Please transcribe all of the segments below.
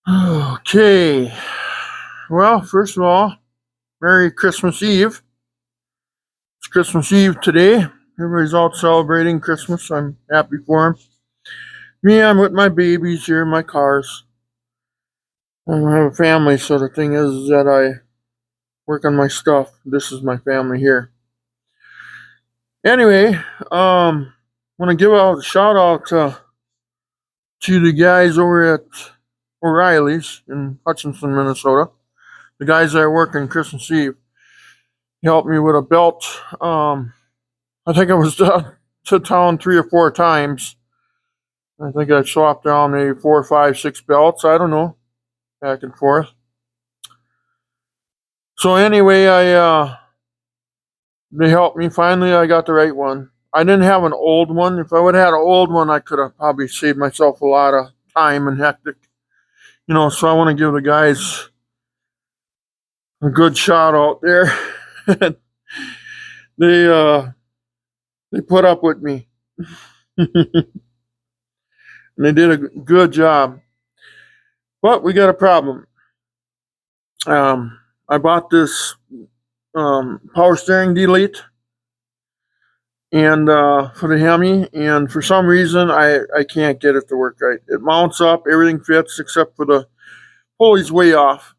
Okay. Well, first of all, Merry Christmas Eve. It's Christmas Eve today. Everybody's out celebrating Christmas. I'm happy for them. Me, I'm with my babies here in my cars. I have a family, so the thing is that I work on my stuff. This is my family here. Anyway, want to give out a shout out to the guys over at O'Reilly's in Hutchinson, Minnesota. The guys that work on Christmas Eve. He helped me with a belt. I think I was to town 3 or 4 times. I think I swapped around maybe 4, 5, 6 belts. I don't know, back and forth. So anyway, they helped me. Finally, I got the right one. I didn't have an old one. If I would have had an old one, I could have probably saved myself a lot of time and hectic. So I want to give the guys a good shout out there. They put up with me. And they did a good job. But we got a problem. I bought this power steering delete and for the Hemi, and for some reason I can't get it to work right. It mounts up, everything fits except for the pulley's way off.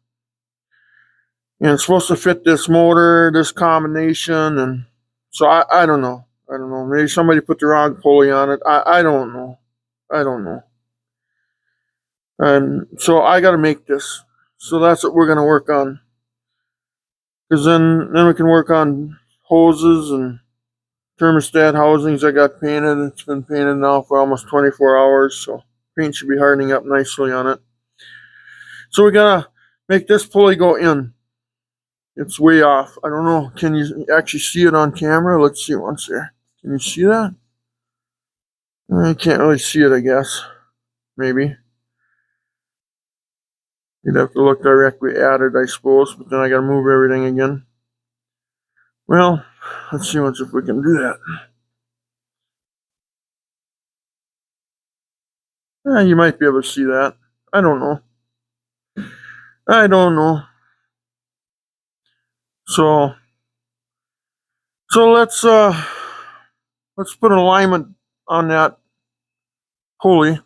And it's supposed to fit this motor, this combination, and so I don't know. I don't know. Maybe somebody put the wrong pulley on it. I don't know. I don't know. And so I got to make this. So that's what we're going to work on. Because then we can work on hoses and thermostat housings. I got painted. It's been painted now for almost 24 hours. So paint should be hardening up nicely on it. So we got to make this pulley go in. It's way off. I don't know. Can you actually see it on camera? Let's see once there. Can you see that? I can't really see it, I guess. Maybe. You'd have to look directly at it, I suppose, but then I gotta move everything again. Well, let's see once if we can do that. You might be able to see that. I don't know. I don't know. So let's put an alignment on that pulley.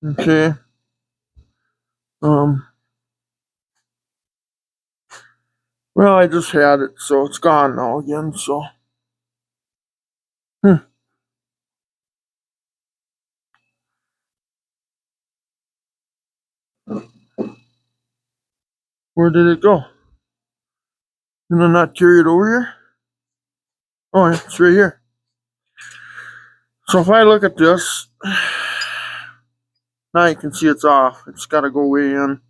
Okay. Well, I just had it, so it's gone now again, so. Where did it go? Did I not carry it over here? Oh, it's right here. So if I look at this, now you can see it's off. It's got to go way in,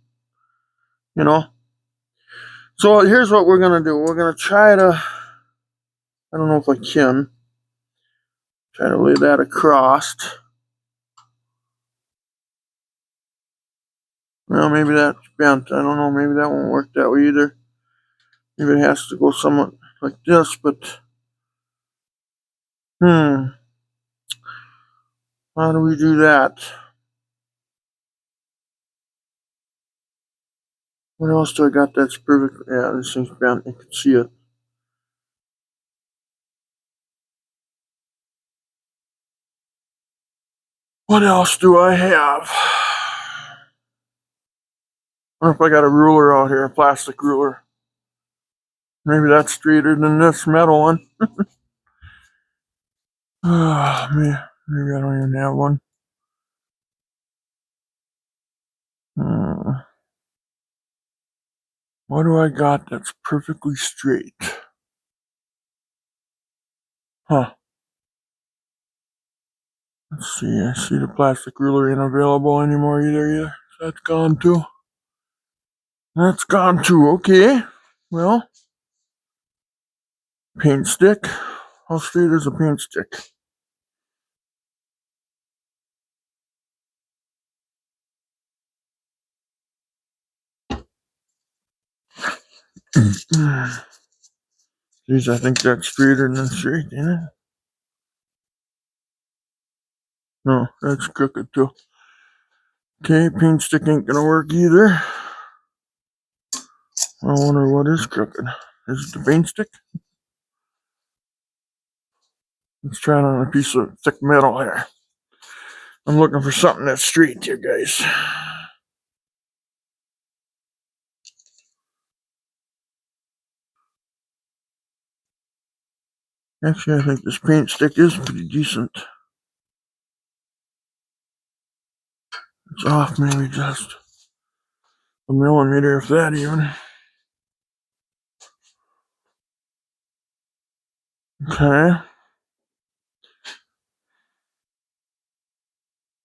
So here's what we're going to do. We're going to try to, I don't know if I can, try to lay that across. Well, maybe that's bent. I don't know. Maybe that won't work that way either. Maybe it has to go somewhat like this, but how do we do that? What else do I got that's perfect? Yeah, this thing's bent. You can see it. What else do I have? I wonder if I got a ruler out here, a plastic ruler. Maybe that's straighter than this metal one. Maybe I don't even have one. What do I got that's perfectly straight? Huh. Let's see. I see the plastic ruler ain't available anymore either. Yeah, that's gone too. That's gone too. Okay. Well, paint stick. How straight is a paint stick? Geez, I think that's straighter than straight, ain't it? No, that's crooked too. Okay, paint stick ain't gonna work either. I wonder what is crooked. Is it the paint stick? Let's try it on a piece of thick metal here. I'm looking for something that's straight here, guys. Actually, I think this paint stick is pretty decent. It's off maybe just a millimeter, if that even. Okay.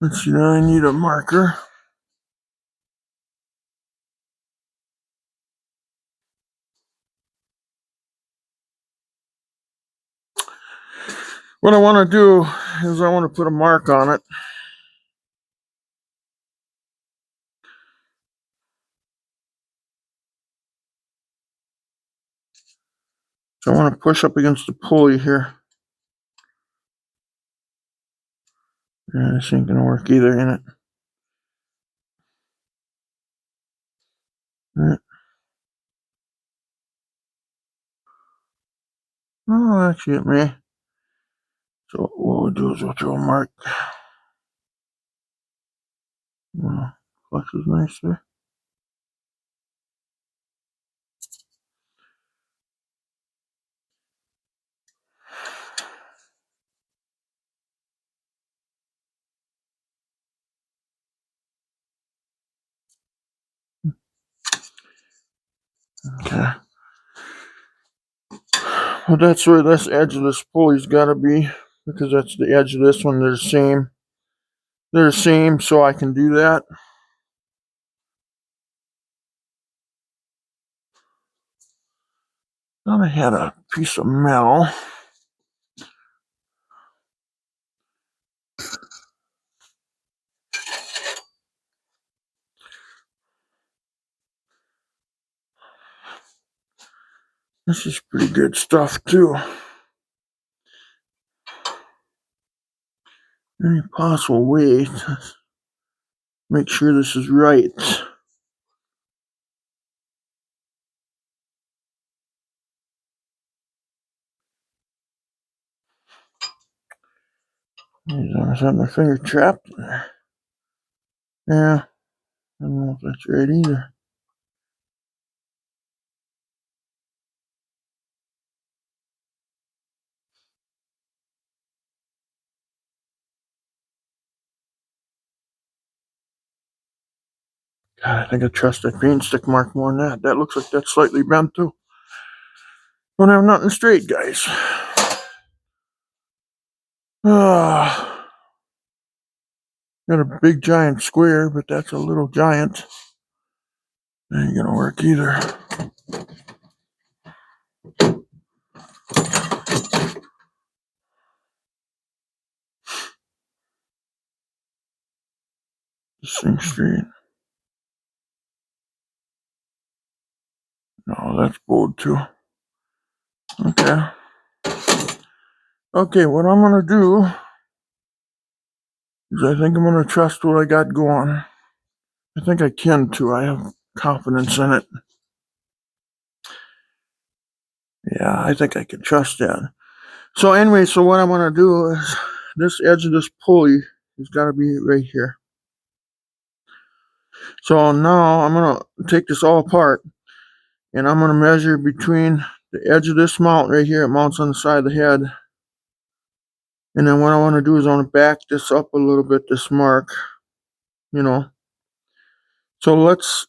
Let's see, now I need a marker. What I want to do is I want to put a mark on it. So I want to push up against the pulley here. Yeah, this ain't gonna work either, ain't it? Right. Oh, actually it may. So what we'll do is we'll throw a mark. Flex is nice there. Okay. Well, that's where this edge of this pulley's got to be, because that's the edge of this one. They're the same. They're the same, so I can do that. Thought I had a piece of metal. This is pretty good stuff too. Any possible way to make sure this is right? I have my finger trapped in there. Yeah, I don't know if that's right either. God, I think I trust that paint stick mark more than that. That looks like that's slightly bent too. Don't have nothing straight, guys. Got a big giant square, but that's a little giant. That ain't gonna work either. This thing's straight. No, that's bowed too. Okay. Okay, what I'm gonna do is I think I'm gonna trust what I got going. I think I can too. I have confidence in it. Yeah, I think I can trust that. So anyway, so what I want to do is this edge of this pulley has got to be right here. So now I'm going to take this all apart, and I'm going to measure between the edge of this mount right here. It mounts on the side of the head. And then what I want to do is I want to back this up a little bit, this mark, you know. So let's,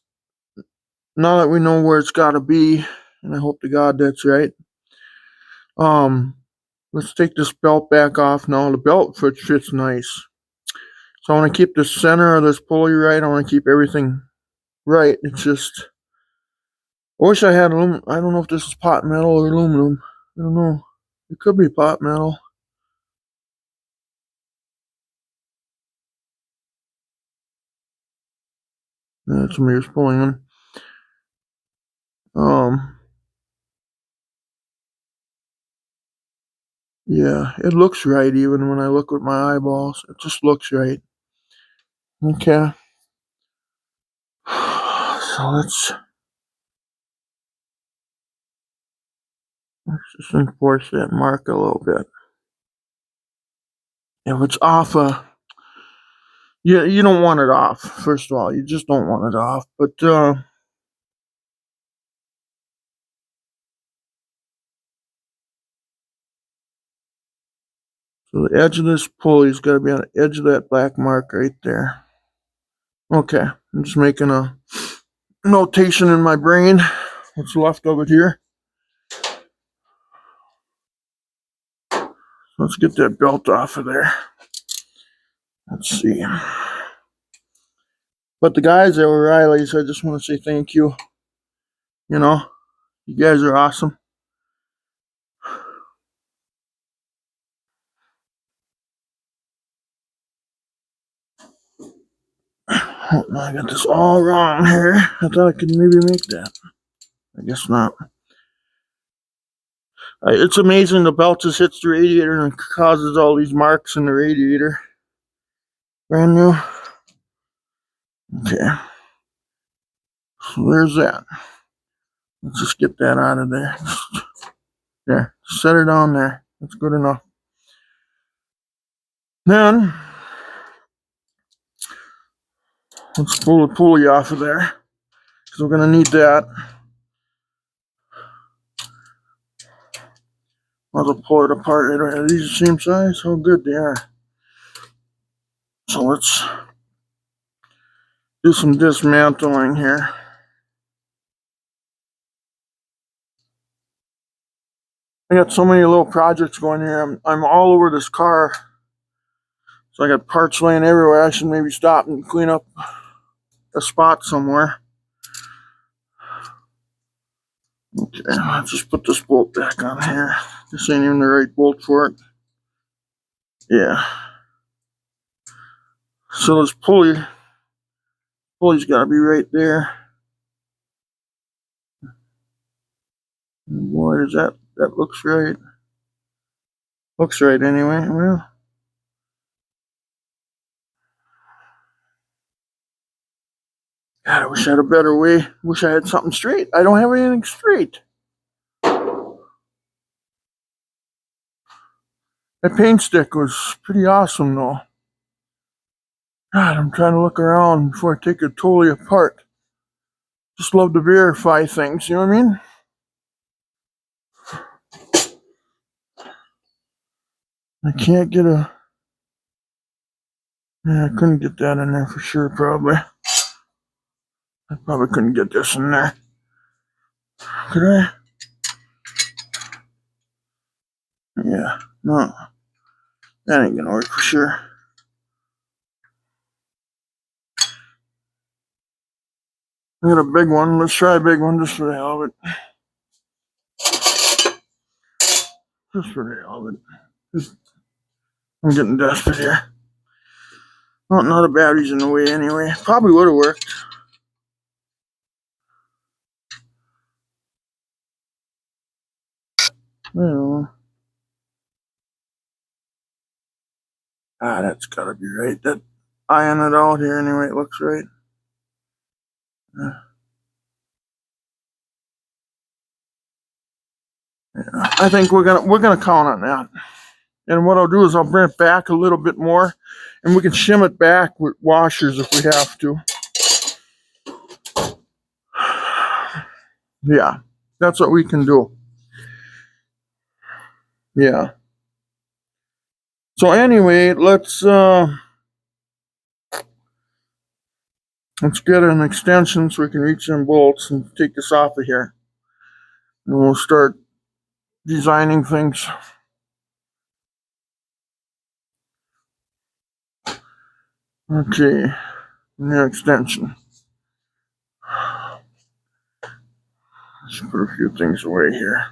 now that we know where it's got to be, and I hope to God that's right, let's take this belt back off now. The belt fits nice. So I want to keep the center of this pulley right. I want to keep everything right. It's just, I wish I had aluminum. I don't know if this is pot metal or aluminum. I don't know. It could be pot metal. Yeah, somebody's pulling in. Yeah, it looks right even when I look with my eyeballs. It just looks right. Okay. So let's just enforce that mark a little bit. If it's off, you don't want it off. First of all, you just don't want it off. But so the edge of this pulley's got to be on the edge of that black mark right there. Okay, I'm just making a notation in my brain. What's left of it here. Let's get that belt off of there. Let's see. But the guys that were Riley's, I just want to say thank you. You know, you guys are awesome. Oh, I got this all wrong here. I thought I could maybe make that. I guess not. It's amazing the belt just hits the radiator and causes all these marks in the radiator. Brand new. Okay. So there's that. Let's just get that out of there. There. Set it on there. That's good enough. Then, let's pull the pulley off of there. Because we're going to need that. I'll pull it apart. Are these the same size? How good they are. So let's do some dismantling here. I got so many little projects going here. I'm all over this car. So I got parts laying everywhere. I should maybe stop and clean up a spot somewhere. Okay, let's just put this bolt back on here. This ain't even the right bolt for it. Yeah. So this pulley's got to be right there. Boy, does that looks right. Looks right anyway. Well, God, I wish I had a better way. Wish I had something straight. I don't have anything straight. That paint stick was pretty awesome, though. God, I'm trying to look around before I take it totally apart. Just love to verify things, you know what I mean? I can't get a... Yeah, I couldn't get that in there for sure, probably. I probably couldn't get this in there. Could I? Yeah, no. That ain't gonna work for sure. I got a big one. Let's try a big one just for the hell of it. Just for the hell of it. I'm getting desperate here. Well, no, the battery's in the way anyway. Probably would have worked. Well, that's gotta be right. That iron it out here anyway. It looks right. Yeah, I think we're gonna count on that. And what I'll do is I'll bring it back a little bit more, and we can shim it back with washers if we have to. Yeah, that's what we can do. Yeah. So anyway, let's get an extension so we can reach them bolts and take this off of here. And we'll start designing things. Okay, new extension. Let's put a few things away here.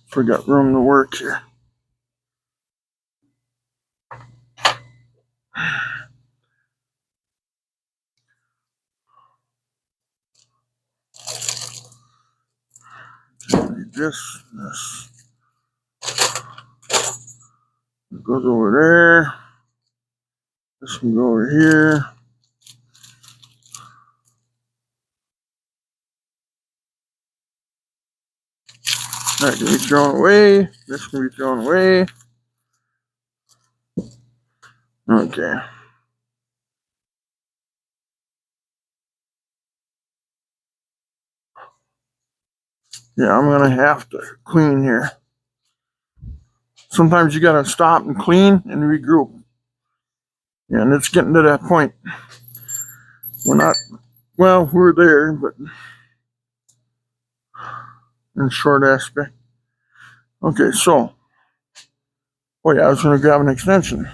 So we got room to work here. This goes over there. This can go over here. That can be thrown away. This can be thrown away. Okay. Yeah, I'm gonna have to clean here. Sometimes you gotta stop and clean and regroup. Yeah, and it's getting to that point. We're not, well, we're there, but in short aspect. Okay, so, oh yeah, I was gonna grab an extension.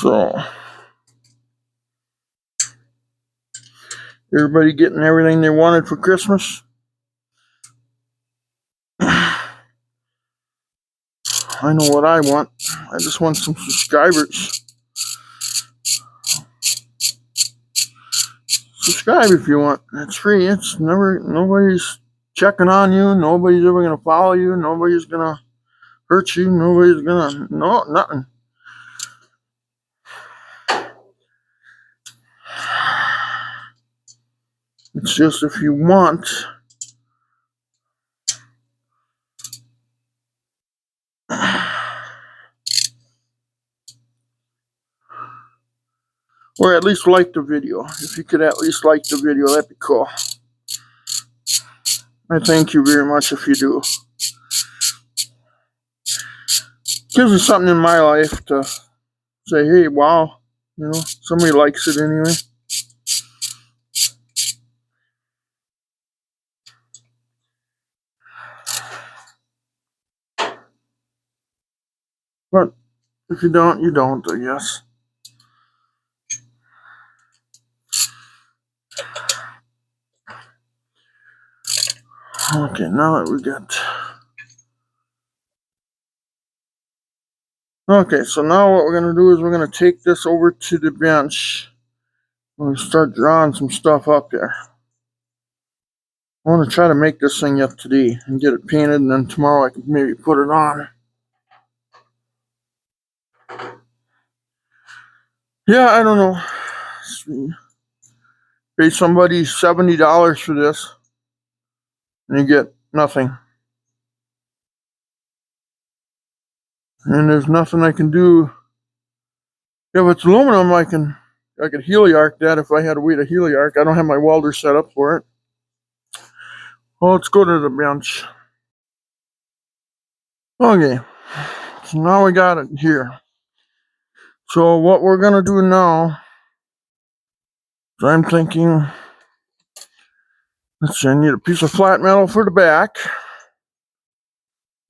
So, everybody getting everything they wanted for Christmas? I know what I want. I just want some subscribers. Subscribe if you want. It's free. It's never, nobody's checking on you. Nobody's ever gonna follow you. Nobody's gonna hurt you. Nobody's gonna, no, nothing. It's just if you want. Or at least like the video. If you could at least like the video, that'd be cool. I thank you very much if you do. Gives me something in my life to say, hey, wow, you know, somebody likes it anyway. But if you don't, you don't, I guess. Okay, now that we got... Okay, so now what we're going to do is we're going to take this over to the bench. I'm going to start drawing some stuff up here. I want to try to make this thing up today and get it painted, and then tomorrow I can maybe put it on. Yeah, I don't know. Pay somebody $70 for this, and you get nothing. And there's nothing I can do. If it's aluminum, I could heliarc that if I had a way to heliarc. I don't have my welder set up for it. Well, let's go to the bench. Okay, so now we got it here. So what we're gonna do now, I'm thinking, let's see, I need a piece of flat metal for the back.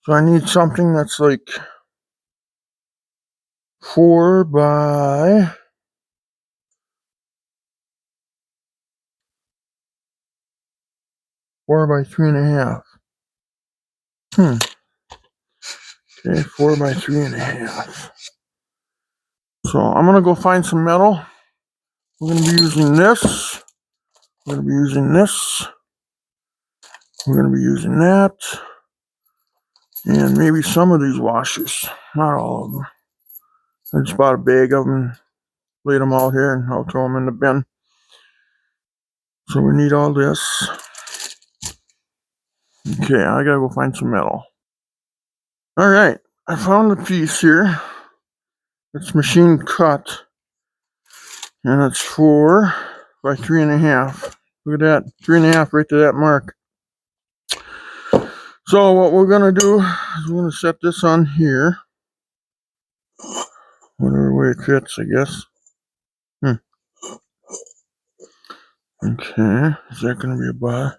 So I need something that's like 4 by 3.5. Okay, 4 by 3.5. So I'm gonna go find some metal. We're gonna be using this. We're gonna be using this. We're gonna be using that. And maybe some of these washers. Not all of them. I just bought a bag of them, laid them out here, and I'll throw them in the bin. So we need all this. Okay, I gotta go find some metal. Alright, I found the piece here. It's machine cut. And it's 4 by 3.5. Look at that, 3.5 right to that mark. So what we're gonna do is we're gonna set this on here. Whatever way it fits, I guess. Okay, is that gonna be a bar?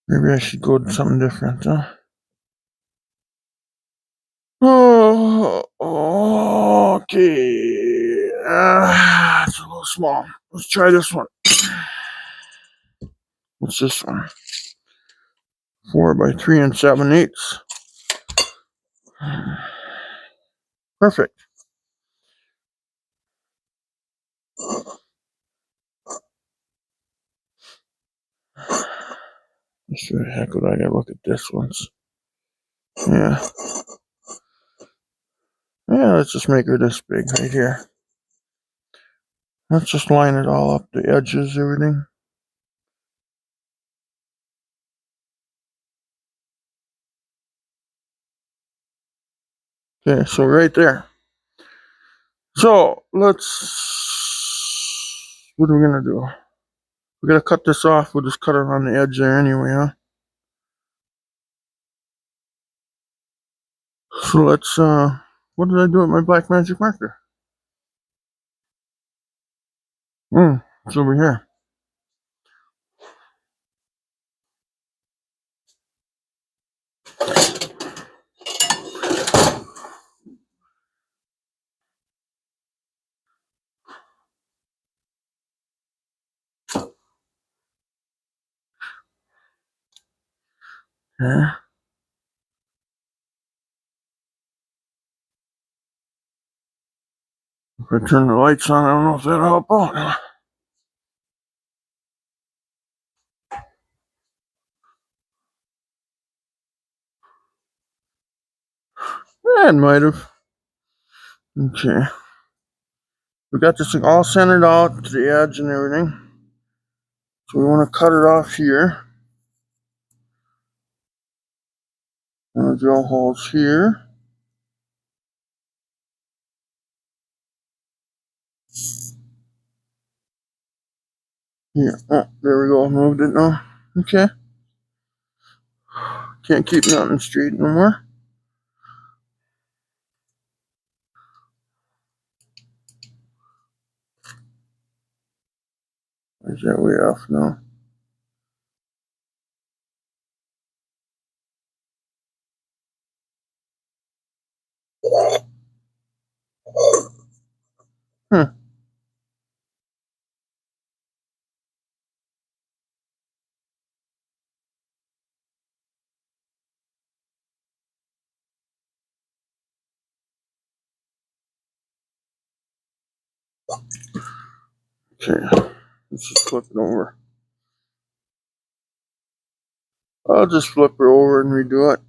Maybe I should go to something different, huh? Oh, okay. It's a little small. Let's try this one. What's this one? 4 by 3 7/8. Perfect. the heck would I gotta look at this once? Yeah. Yeah, let's just make her this big right here. Let's just line it all up, the edges, everything. Okay, so right there. So let's, what are we gonna do? We're gonna cut this off. We'll just cut it on the edge there anyway, huh? So let's, what did I do with my black magic marker? It's over here. Yeah. If I turn the lights on, I don't know if that'll help out. Yeah, it might have. Okay. We got this thing all centered out to the edge and everything. So we want to cut it off here. I'm going to drill holes here. Here. Oh, there we go. Moved it now. Okay. Can't keep nothing straight no more. Is that way off now? Hmm. Okay. Let's just flip it over. I'll just flip her over and redo it.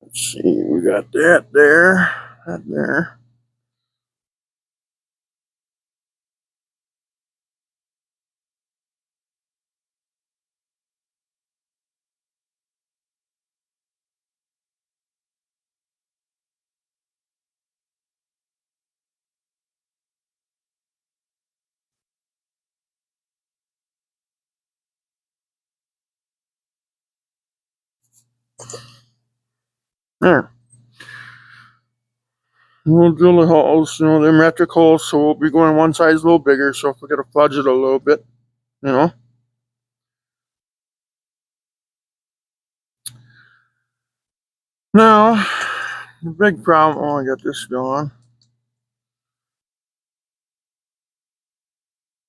Let's see. We got that there. That there. There. We'll drill the holes, they're metric holes, so we'll be going one size a little bigger, so if we gotta fudge it a little bit, Now, the big problem, I got this going.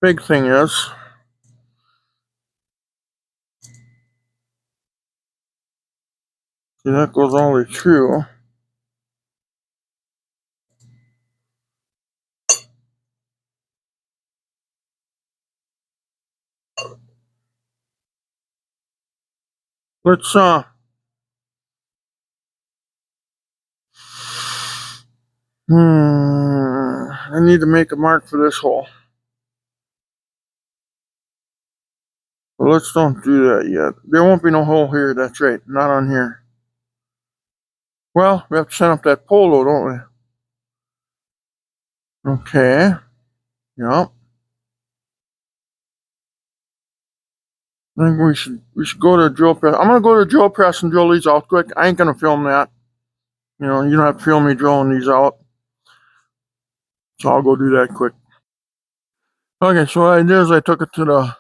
Big thing is, see, that goes all the way through. Let's, I need to make a mark for this hole. But let's don't do that yet. There won't be no hole here, that's right, not on here. Well, we have to set up that polo, don't we? Okay. Yep. I think we should go to the drill press. I'm gonna go to the drill press and drill these out quick. I ain't gonna film that. You don't have to film me drilling these out. So I'll go do that quick. Okay, so what I did is I took it to the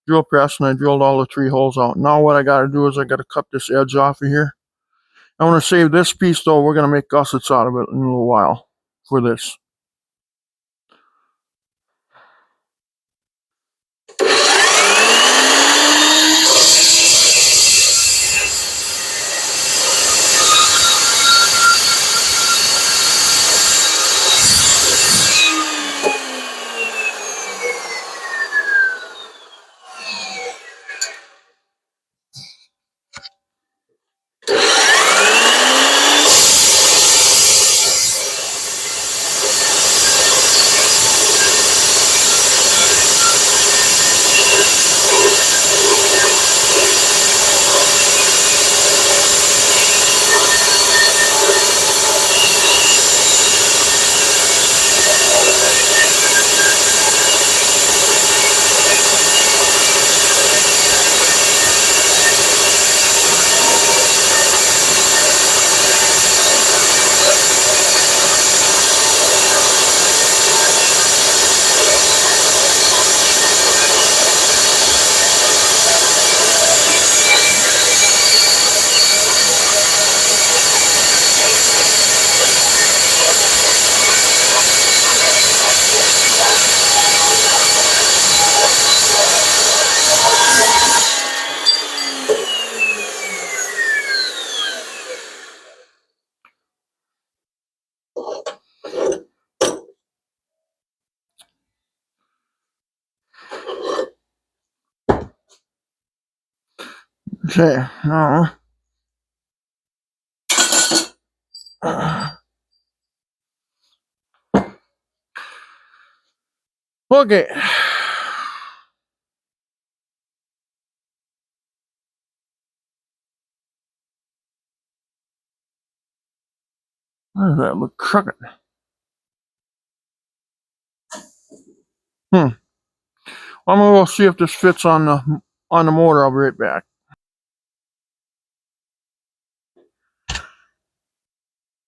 drill press and I drilled all the 3 holes out. Now what I gotta do is I gotta cut this edge off of here. I wanna save this piece though. We're gonna make gussets out of it in a little while for this. Okay, now. Okay. Why does that look crooked? I'm gonna go see if this fits on the motor. I'll be right back.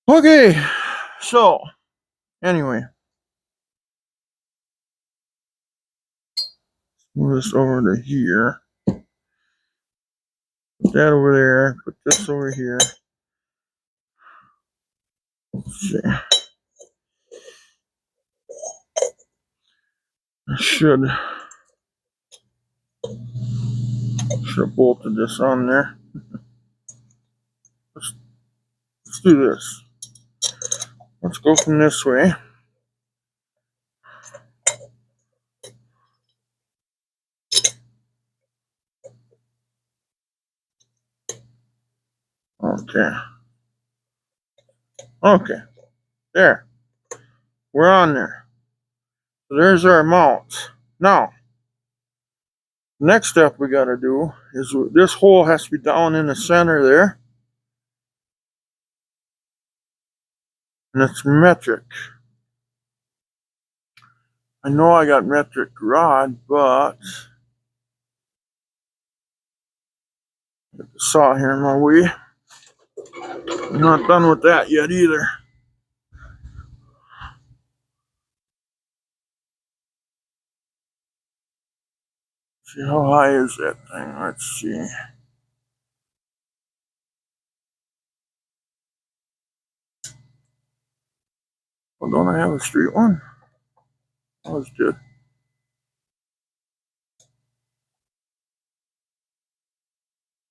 Okay, so anyway, move this over to here. Put that over there. Put this over here. Let's see. I should have bolted this on there. Let's do this. Let's go from this way. Okay. Okay. There. We're on there. So there's our mount. Now, next step we got to do is this hole has to be down in the center there. And it's metric. I know I got metric rod, but get the saw here in my way. I'm not done with that yet either. See, how high is that thing? Let's see. Well, don't I have a straight one? I was good.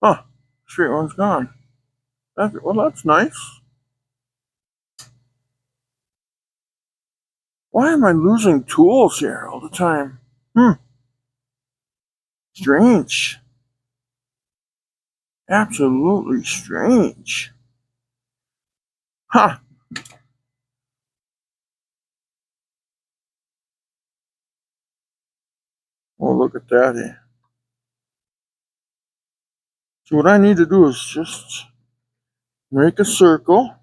Huh, straight one's gone. Well, that's nice. Why am I losing tools here all the time? Strange. Absolutely strange. Huh. Oh, look at that here. So what I need to do is just make a circle.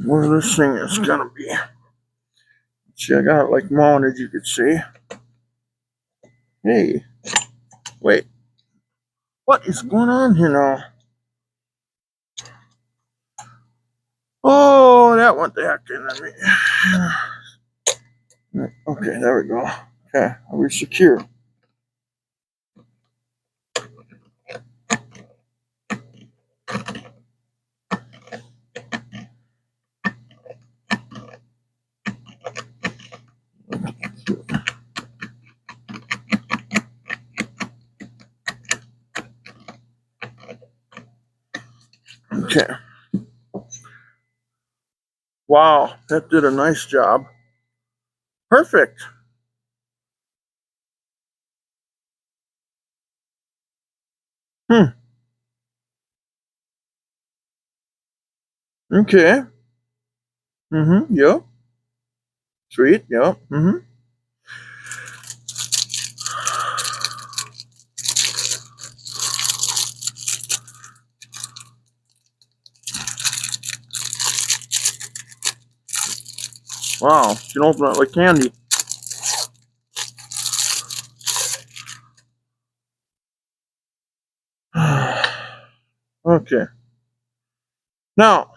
Where this thing is gonna be. See, I got it like mounted, you could see. Hey, wait. What is going on here now? Oh, that went the heck into me. Okay, there we go. Okay, are we secure? Okay. Wow, that did a nice job. Perfect. Okay. Yep. Sweet. Yep. Wow, you can open it like candy. Okay. Now,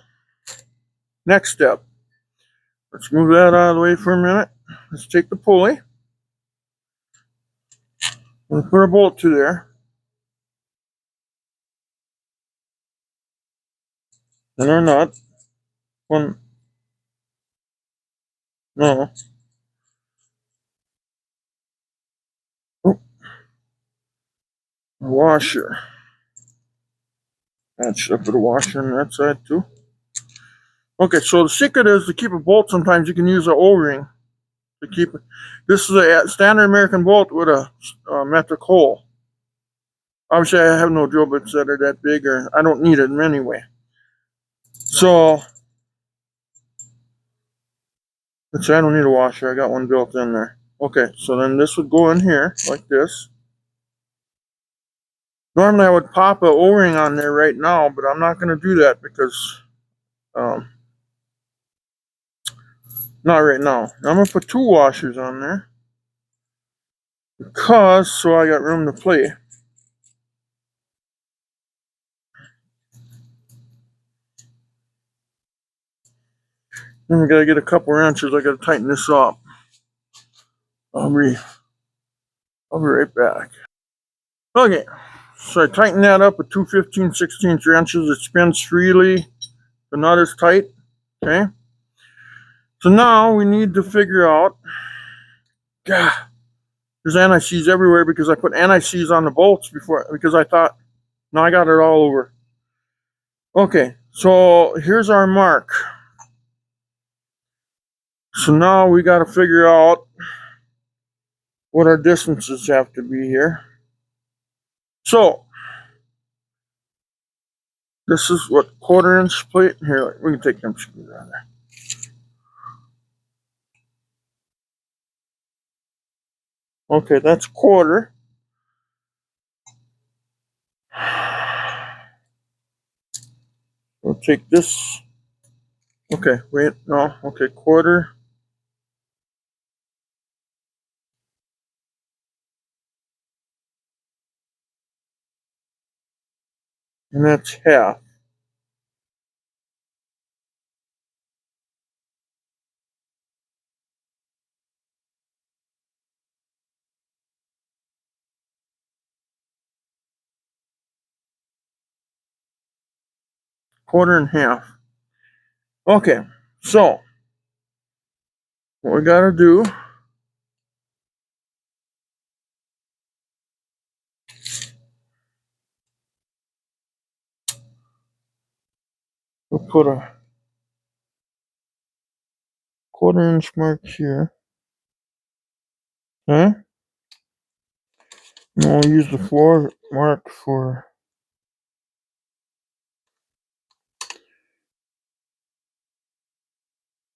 next step. Let's move that out of the way for a minute. Let's take the pulley. We'll put a bolt to there. Then our nut. One. No. Oh, a washer. That should put a washer on that side too. Okay, so the secret is to keep a bolt. Sometimes you can use an O-ring. to keep it. This is a standard American bolt with a metric hole. Obviously, I have no drill bits that are that big, or I don't need it anyway. So, let's see, I don't need a washer. I got one built in there. Okay, so then this would go in here like this. Normally, I would pop a O-ring on there right now, but I'm not going to do that because not right now. I'm going to put 2 washers on there because so I got room to play. Then we got to get a couple wrenches. I got to tighten this up. I'll be right back. Okay, so I tighten that up with 2 15/16 wrenches. It spins freely. The nut is tight. Okay. So now we need to figure out. God, there's anti-seize everywhere because I put anti-seize on the bolts before because I thought, no, I got it all over. Okay, so here's our mark. So now we got to figure out what our distances have to be here. So this is what 1/4 inch plate. Here, we can take them screws out of there. Okay, that's 1/4. We'll take this. Okay, wait, no, okay, 1/4. And that's half. Quarter and half. Okay, so what we gotta do, we'll put a 1/4 inch mark here. Okay? And we'll use the floor mark for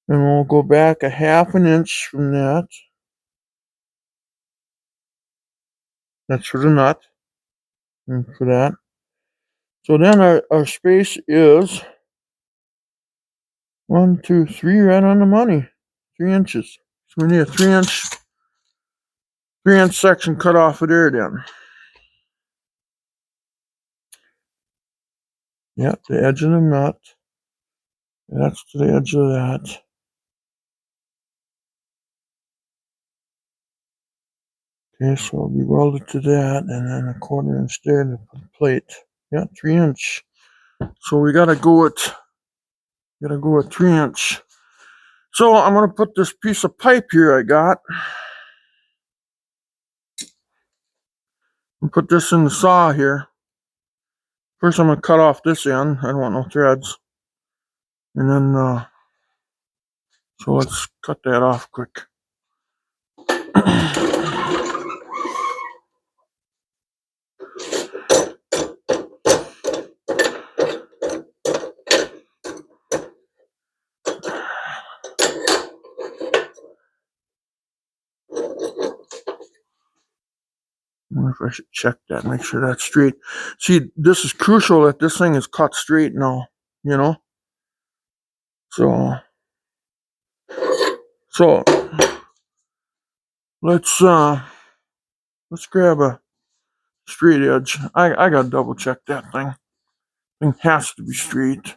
and we'll go back a 1/2 inch from that. That's for the nut. And for that. So then our space is 1, 2, 3, right on the money. 3 inches. So we need a 3-inch section cut off of there then. Yep, the edge of the nut. That's to the edge of that. Okay, so it'll be welded to that, and then a 1/4 inch there to put the plate. Yeah, 3 inch. So we gotta go at 3 inch. So I'm gonna put this piece of pipe here I got. And put this in the saw here. First I'm gonna cut off this end. I don't want no threads. And then so let's cut that off quick. I wonder if I should check that, make sure that's straight. See, this is crucial that this thing is cut straight now, you know? So let's grab a straight edge. I gotta double check that thing. Thing has to be straight.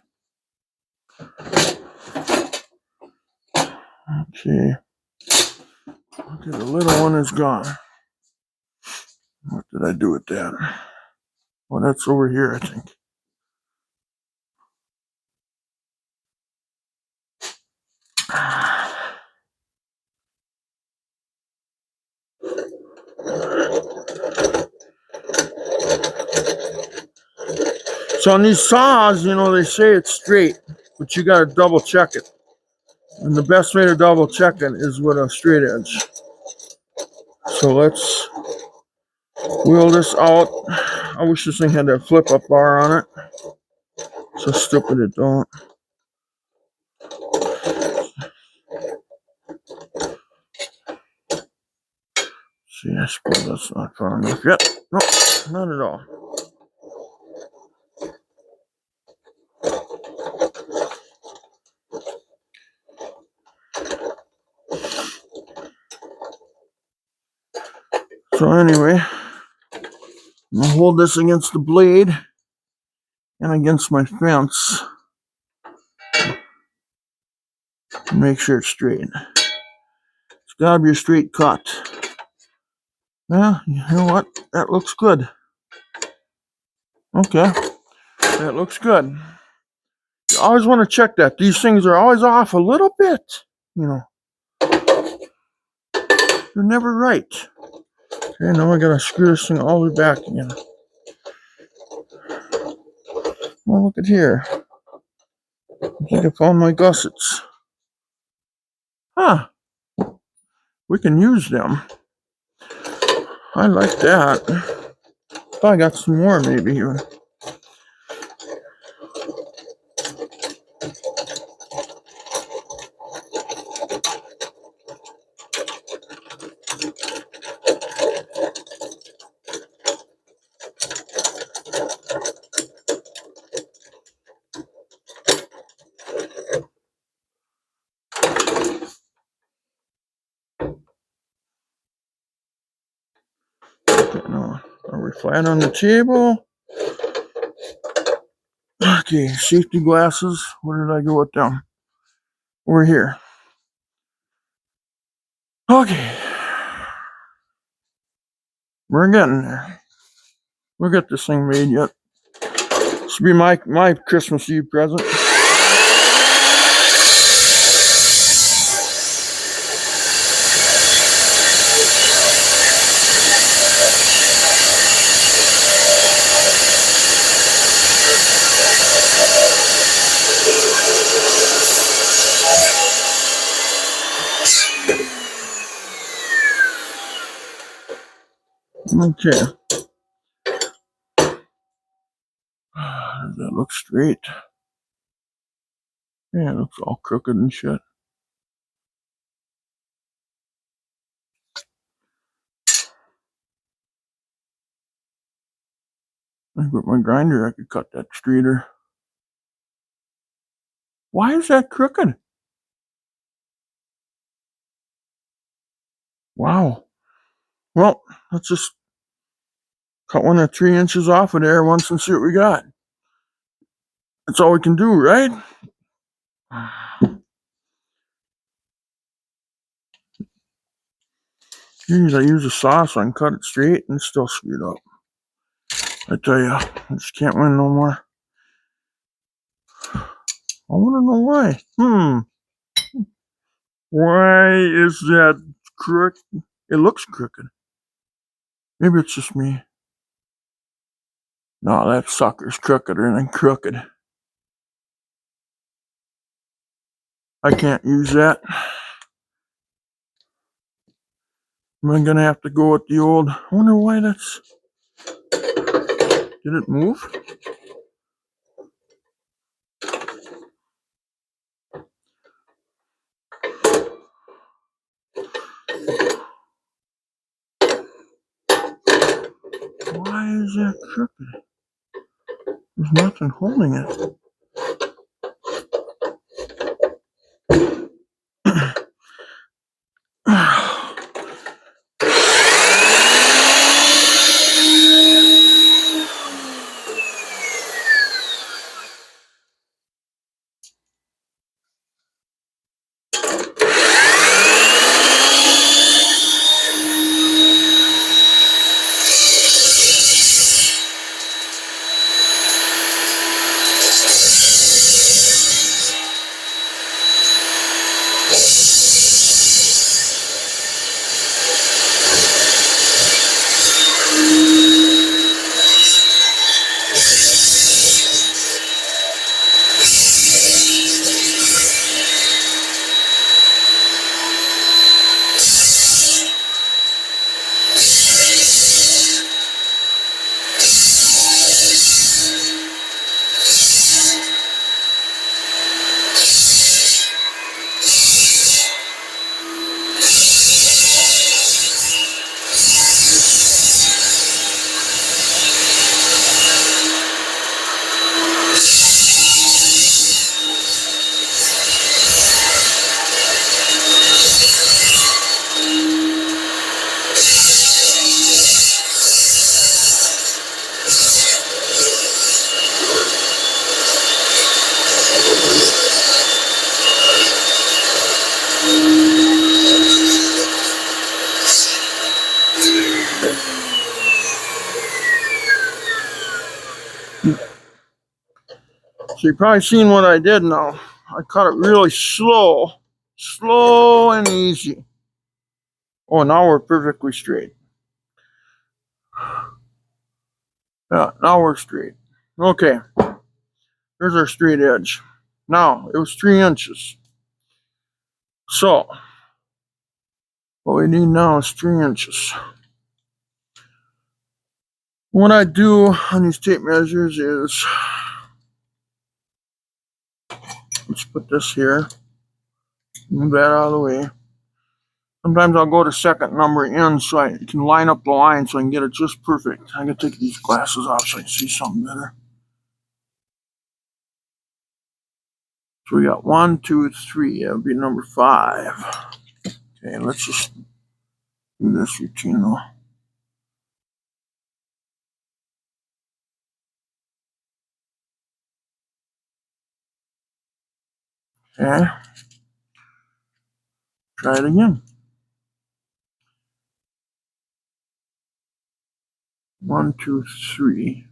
Okay. Okay, the little one is gone. What did I do with that? Well, that's over here, I think. So on these saws, you know, they say it's straight, but you gotta double check it. And the best way to double check it is with a straight edge. So let's wheel this out. I wish this thing had that flip up bar on it. So stupid it don't. See, I suppose that's not far enough yet. No, not at all. So anyway, I'm gonna hold this against the blade and against my fence and make sure it's straight. It's gotta be a straight cut. Yeah, you know what? That looks good. Okay, that looks good. You always want to check that. These things are always off a little bit. You know, they're never right. Okay, now I gotta screw this thing all the way back again. Well, look at here. I think I found my gussets. Huh. We can use them. I like that. I got some more maybe here. Okay, now, are we flat on the table? Okay, safety glasses. Where did I go with them? Over here. Okay. We're getting there. We'll get this thing made yet. This will be my Christmas Eve present. Okay. Does that look straight? Yeah, it looks all crooked and shit. I think with my grinder I could cut that straighter. Why is that crooked? Wow. Well, let's just cut one of 3 inches off of there once and see what we got. That's all we can do, right? Jeez, I use a saw so I can cut it straight and it's still screwed up. I tell you, I just can't win no more. I want to know why. Why is that crooked? It looks crooked. Maybe it's just me. No, that sucker's crookeder than crooked. I can't use that. I'm gonna have to go with the old. I wonder why that's. Did it move? Why is that crooked? There's nothing holding it. So you've probably seen what I did now. I cut it really slow. Slow and easy. Oh, now we're perfectly straight. Yeah, now we're straight. Okay. There's our straight edge. Now, it was 3 inches. So, what we need now is 3 inches. What I do on these tape measures is, let's put this here. Move that out of the way. Sometimes I'll go to second number in so I can line up the line so I can get it just perfect. I can take these glasses off so I can see something better. So we got 1, 2, 3. That would be number 5. Okay, let's just do this routine though. Okay. Try it again. 1, 2, 3.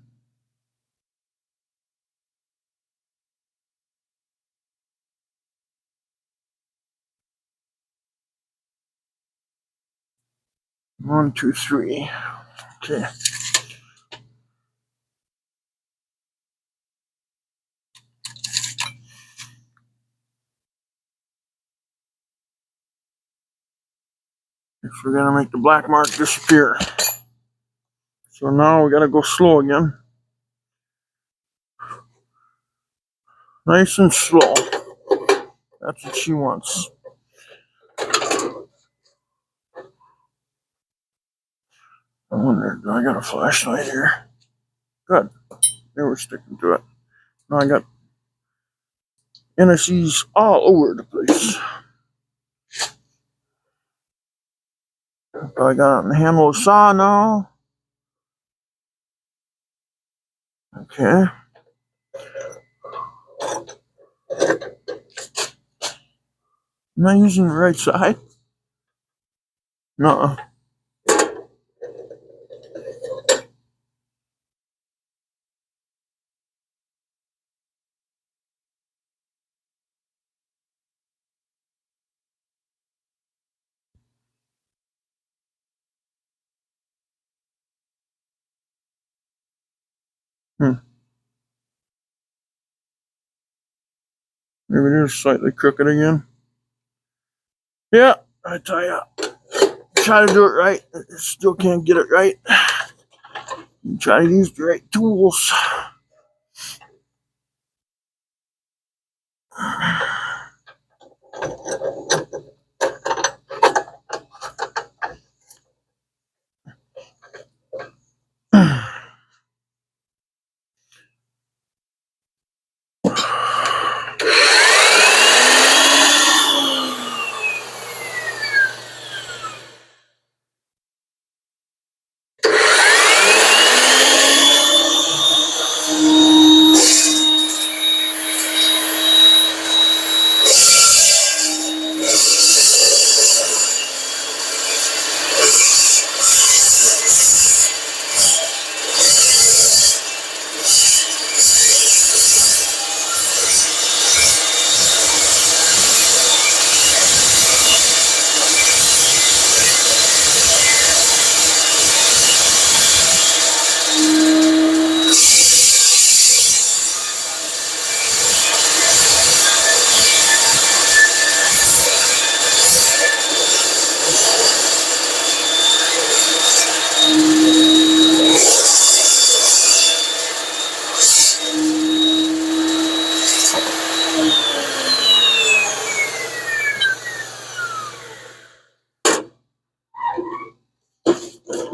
One, two, three. Okay. Next, we're gonna make the black mark disappear. So now we gotta go slow again. Nice and slow. That's what she wants. I wonder, do I got a flashlight here? Good. They were sticking to it. Now I got NSEs all over the place. So I got it in the handle of the saw now. Okay. Am I using the right side? No. Maybe it is slightly crooked again. Yeah, I tell ya. Try to do it right. Still can't get it right. Try to use the right tools.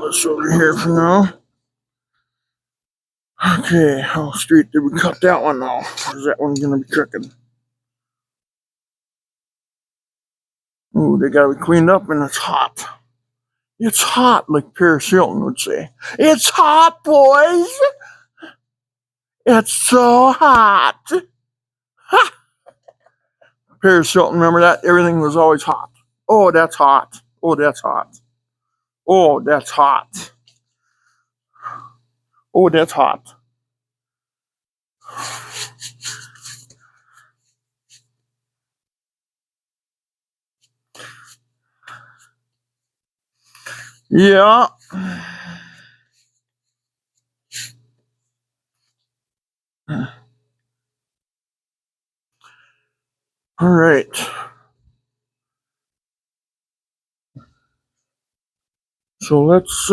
This over here for now. Okay, how straight did we cut that one now? Or is that one gonna be crooked? Ooh, they gotta be cleaned up and it's hot. It's hot, like Paris Hilton would say. It's hot, boys! It's so hot! Ha! Paris Hilton, remember that? Everything was always hot. Oh, that's hot. Oh, that's hot. Oh, that's hot. Oh, that's hot. Yeah. All right. So let's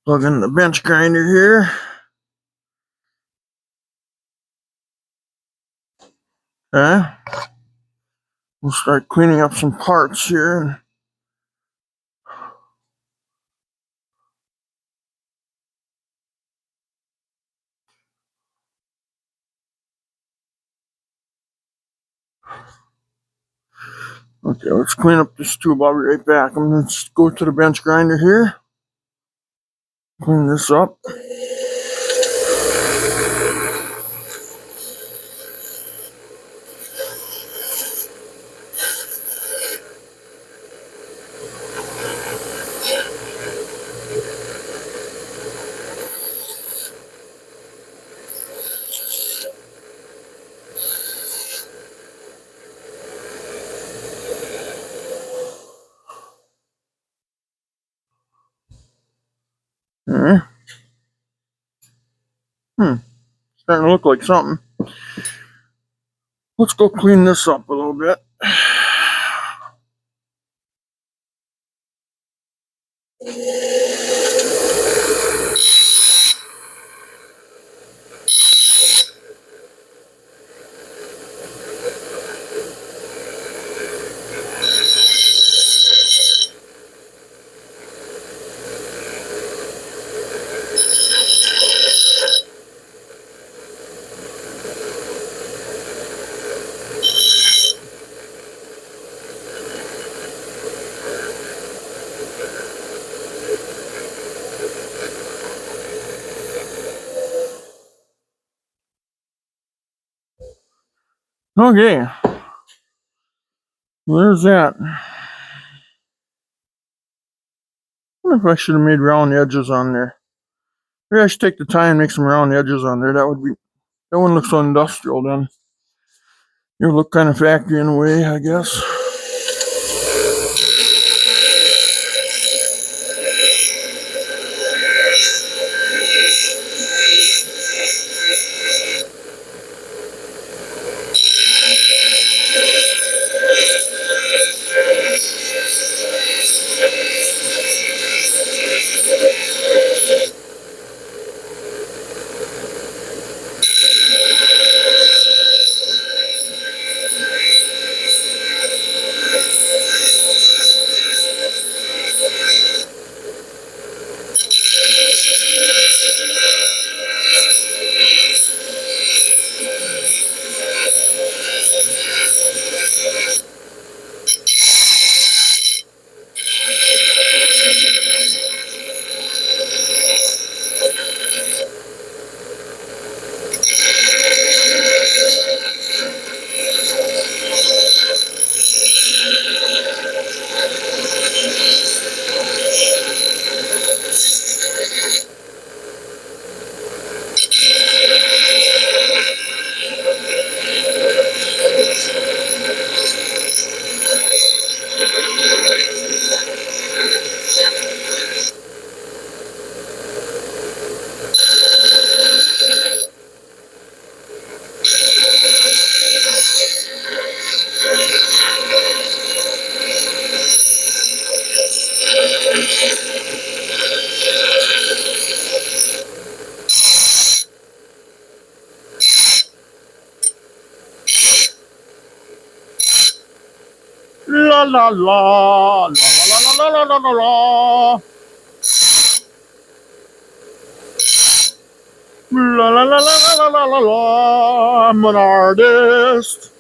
plug in the bench grinder here. Okay. We'll start cleaning up some parts here. Okay, let's clean up this tube. I'll be right back. I'm going to go to the bench grinder here. Clean this up. Okay. Starting to look like something. Let's go clean this up a little bit. Okay. There's that. I wonder if I should have made round edges on there. Maybe I should take the time and make some round edges on there. That wouldn't look so industrial then. It would look kind of factory in a way, I guess. La la la la la la la la la la. La la la la la la la la. I'm an artist.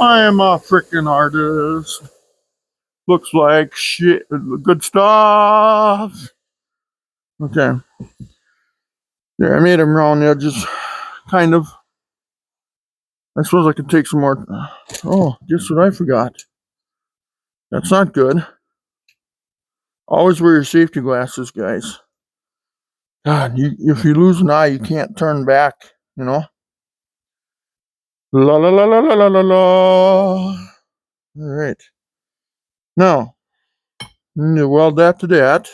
I am a freaking artist. Looks like shit. Good stuff. Okay. Yeah, I made them round edges. Kind of. I suppose I could take some more. Oh, guess what I forgot? That's not good. Always wear your safety glasses, guys. God, if you lose an eye, you can't turn back, you know? La la la la la la la la. Alright. Now, I need to weld that to that.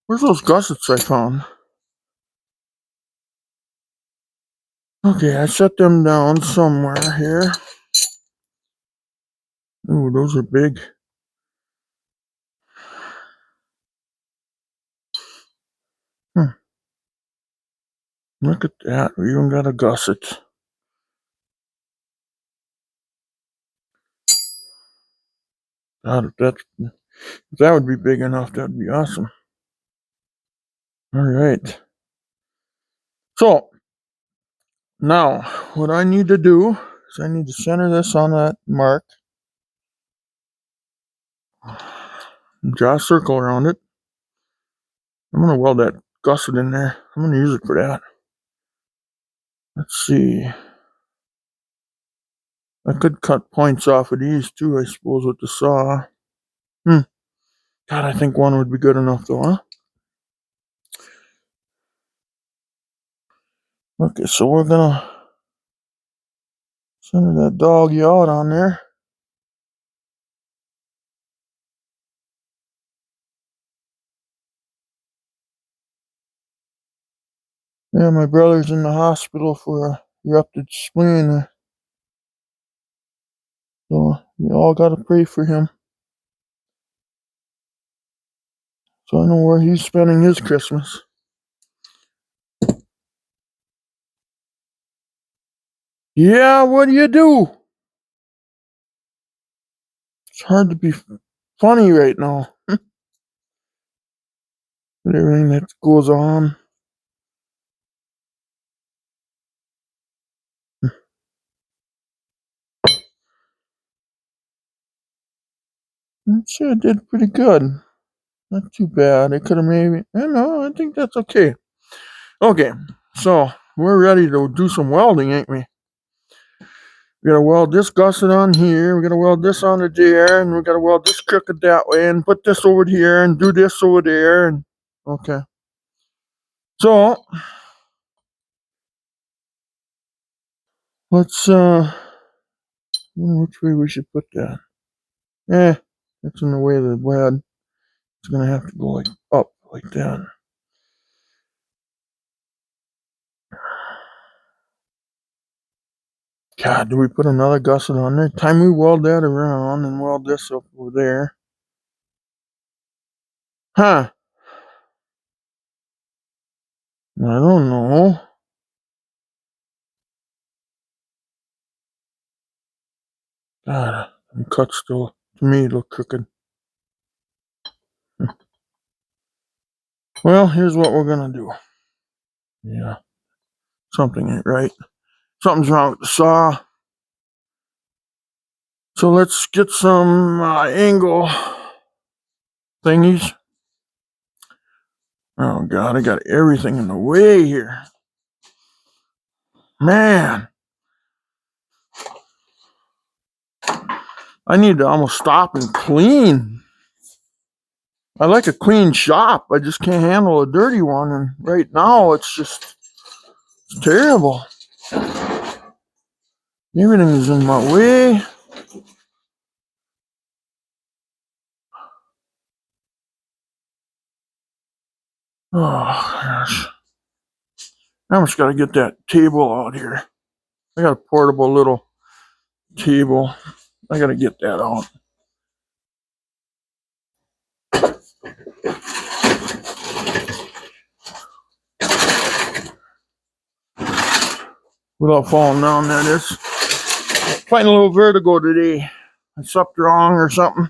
Where's those gussets I found? Okay, I set them down somewhere here. Ooh, those are big. Look at that. We even got a gusset. God, if that would be big enough, that'd be awesome. Alright. So, now, what I need to do is I need to center this on that mark. Draw a circle around it. I'm going to weld that gusset in there. I'm going to use it for that. Let's see. I could cut points off of these too, I suppose, with the saw. God, I think one would be good enough though, huh? Okay, so we're going to center that doggy out on there. Yeah, my brother's in the hospital for a ruptured spleen. So you all gotta pray for him. So I know where he's spending his Christmas. Yeah, what do you do? It's hard to be funny right now. With everything that goes on. I'd say I did pretty good. Not too bad. I could have maybe. I think that's okay. Okay, so we're ready to do some welding, ain't we? We gotta weld this gusset on here. We gotta weld this onto there, and we gotta weld this crooked that way, and put this over here, and do this over there, and okay. So let's which way we should put that? That's in the way of the web. It's gonna have to go like up like that. God, do we put another gusset on there? Time we weld that around and weld this up over there. Huh. I don't know. God, the cuts still, to me, look crooked. Well, here's what we're gonna do. Yeah, something ain't right. Something's wrong with the saw. So let's get some angle thingies. Oh God, I got everything in the way here. Man, I need to almost stop and clean. I like a clean shop. I just can't handle a dirty one. And right now, it's terrible. Everything is in my way. Oh, gosh. I almost got to get that table out here. I got a portable little table. I got to get that out. Without falling down, that is. Fighting a little vertigo today. I slept wrong or something.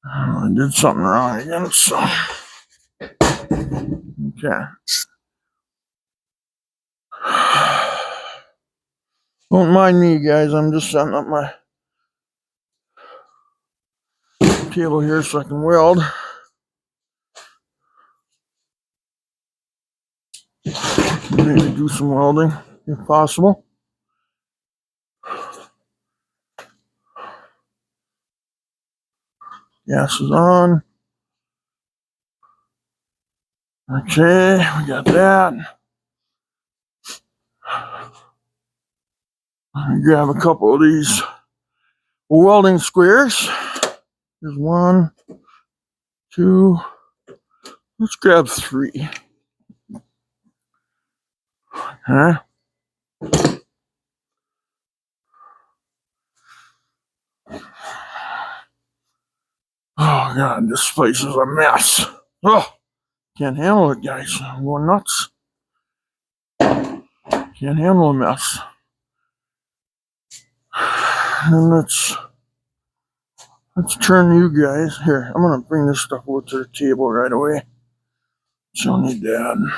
I did something wrong again, so. Okay. Don't mind me, guys. I'm just setting up my table here so I can weld. Maybe do some welding if possible. Gas is on. Okay, we got that. Grab a couple of these welding squares. There's one, two. Let's grab three. Huh? Oh God, this place is a mess. Oh, can't handle it, guys. I'm going nuts. Can't handle a mess. And let's turn you guys here. I'm gonna bring this stuff over to the table right away. So I'll need that.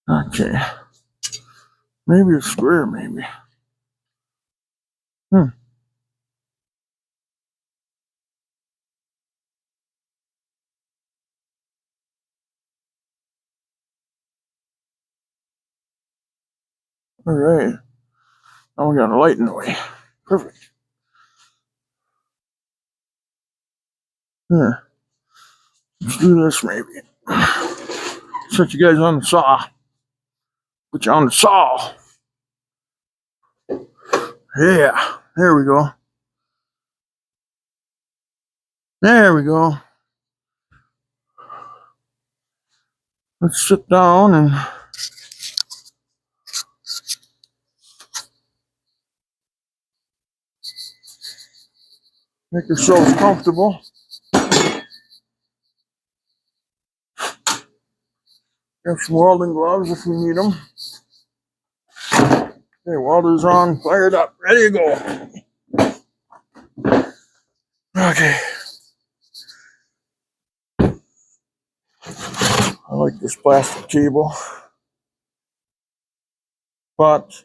Okay. Maybe a square, maybe. All right. Now we got a light in the way. Perfect. Here. Let's do this maybe. Set you guys on the saw. Put you on the saw. Yeah. There we go. There we go. Let's sit down and make yourselves comfortable. Got some welding gloves if we need them. Okay, welders on, fired up, ready to go. Okay. I like this plastic table, but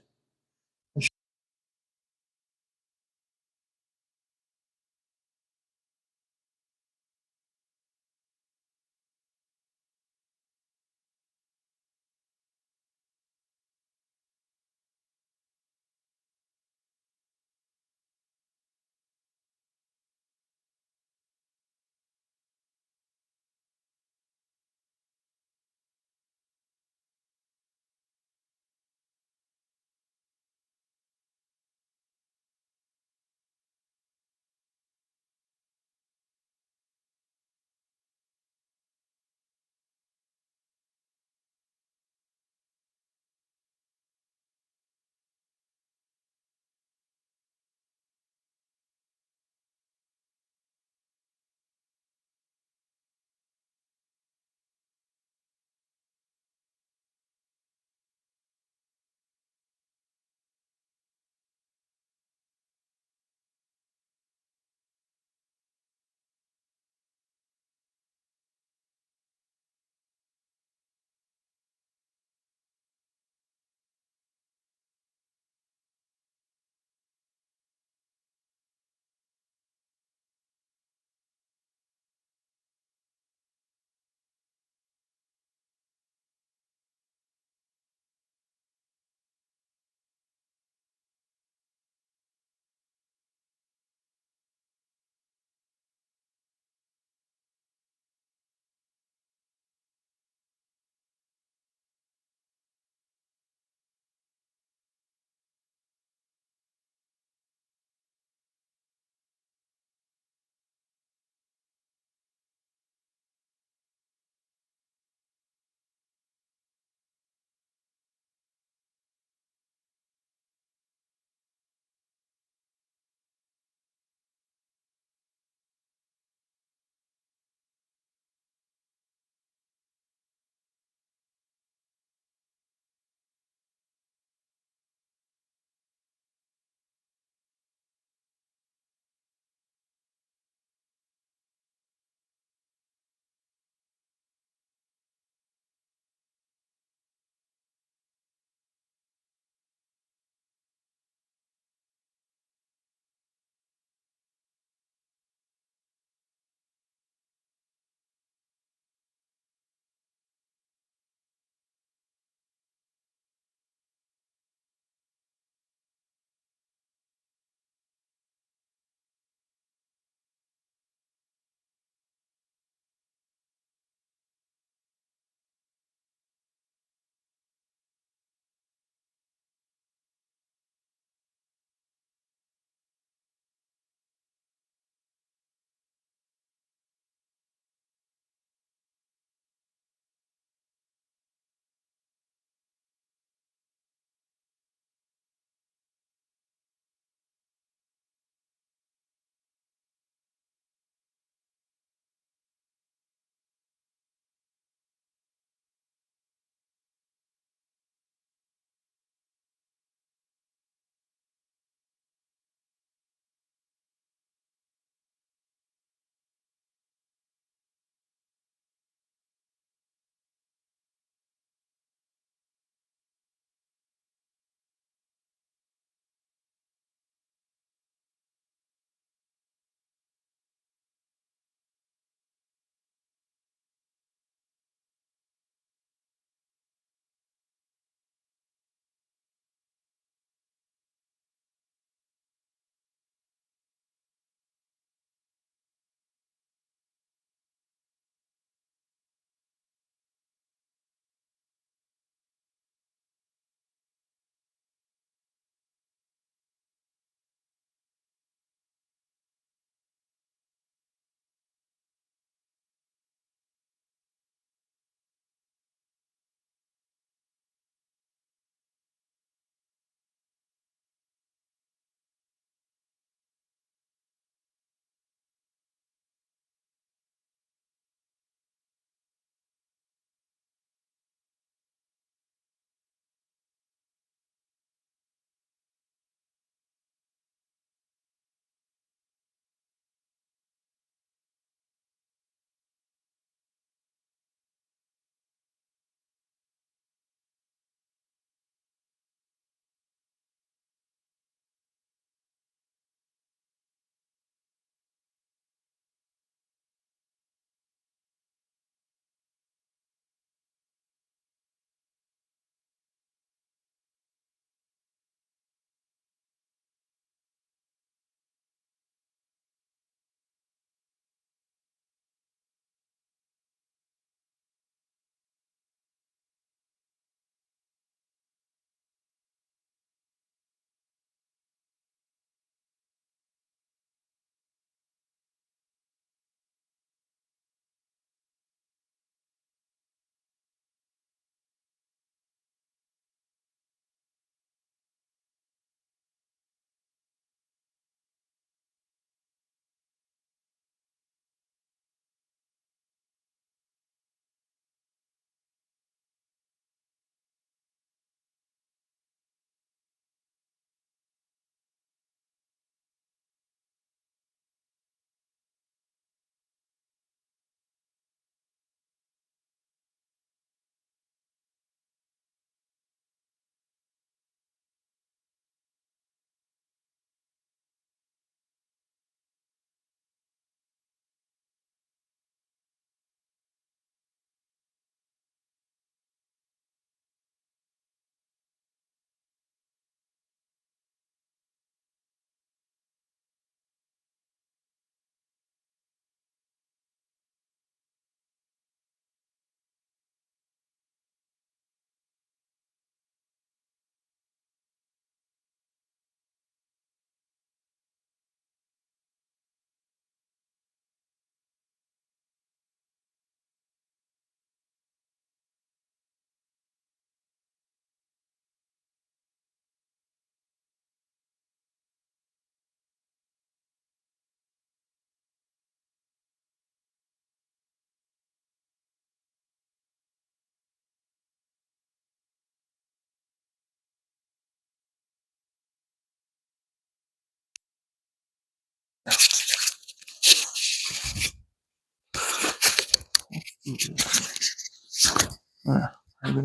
Maybe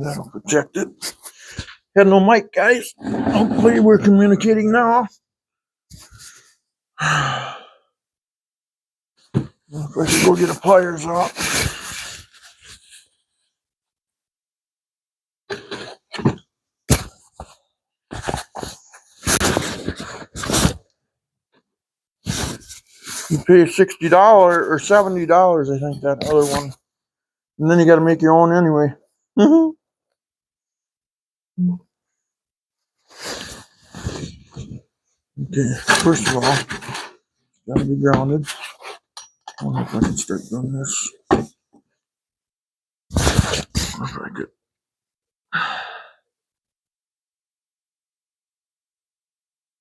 that'll protect it. Had no mic, guys. Hopefully we're communicating now. If I should go get the pliers out. You pay $60 or $70, I think, that other one. And then you got to make your own anyway. Okay, first of all, got to be grounded. I wonder if I can start doing this. If I could.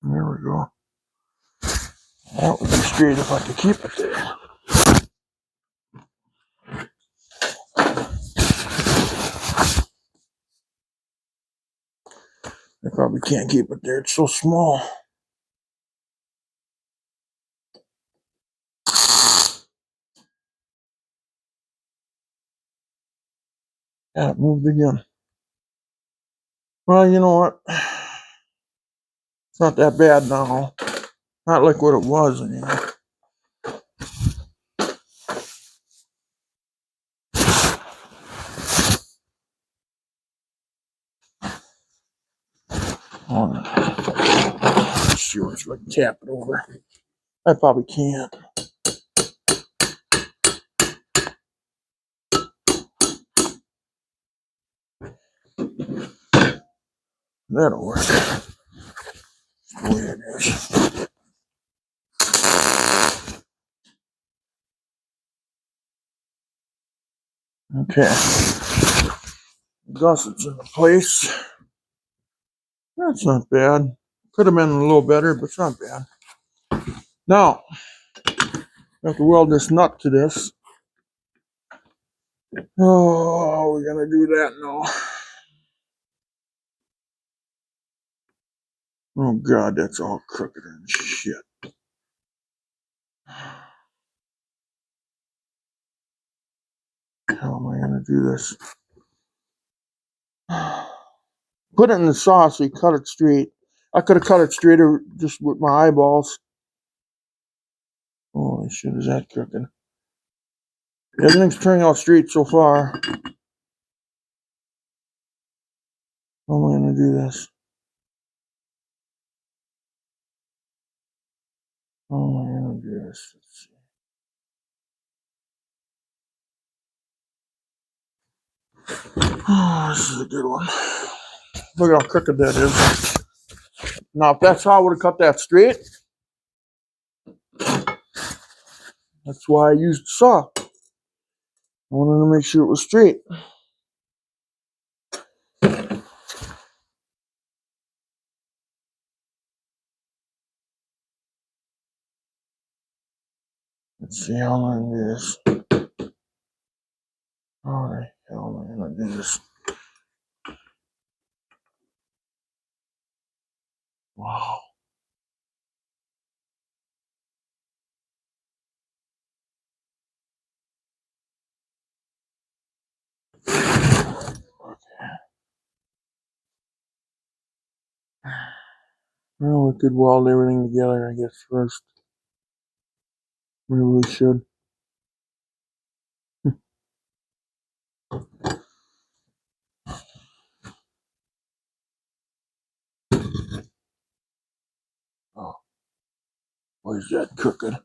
There we go. That would be straight if I could keep it there. I probably can't keep it there. It's so small. Yeah, it moved again. Well, you know what? It's not that bad now. Not like what it was anymore. Let's see what I can tap it over. I probably can't. That'll work. That's the way it is. Okay. Gussets in place. That's not bad. Could have been a little better, but it's not bad. Now, I have to weld this nut to this. Oh, we're gonna do that now. Oh God, that's all crooked and shit. How am I gonna do this? Put it in the saw so you cut it straight. I could have cut it straighter just with my eyeballs. Holy shit, is that crooked? Everything's turning out straight so far. How am I gonna do this? How am I gonna do this? Let's see. Oh, this is a good one. Look at how crooked that is. Now, if that's how I would have cut that straight, that's why I used the saw. I wanted to make sure it was straight. Let's see how I'm gonna do this. How the hell am I gonna do this? Wow. Well, we could weld everything together, I guess, first. Maybe we should. Oh, why is that crooked?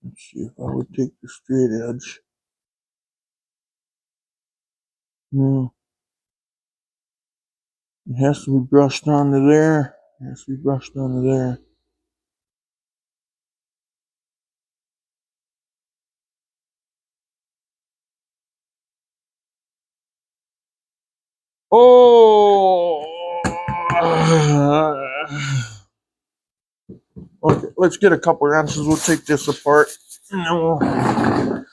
Let's see if I would take the straight edge. No. It has to be brushed onto there. It has to be brushed onto there. Oh! Okay, let's get a couple wrenches. We'll take this apart and then we'll come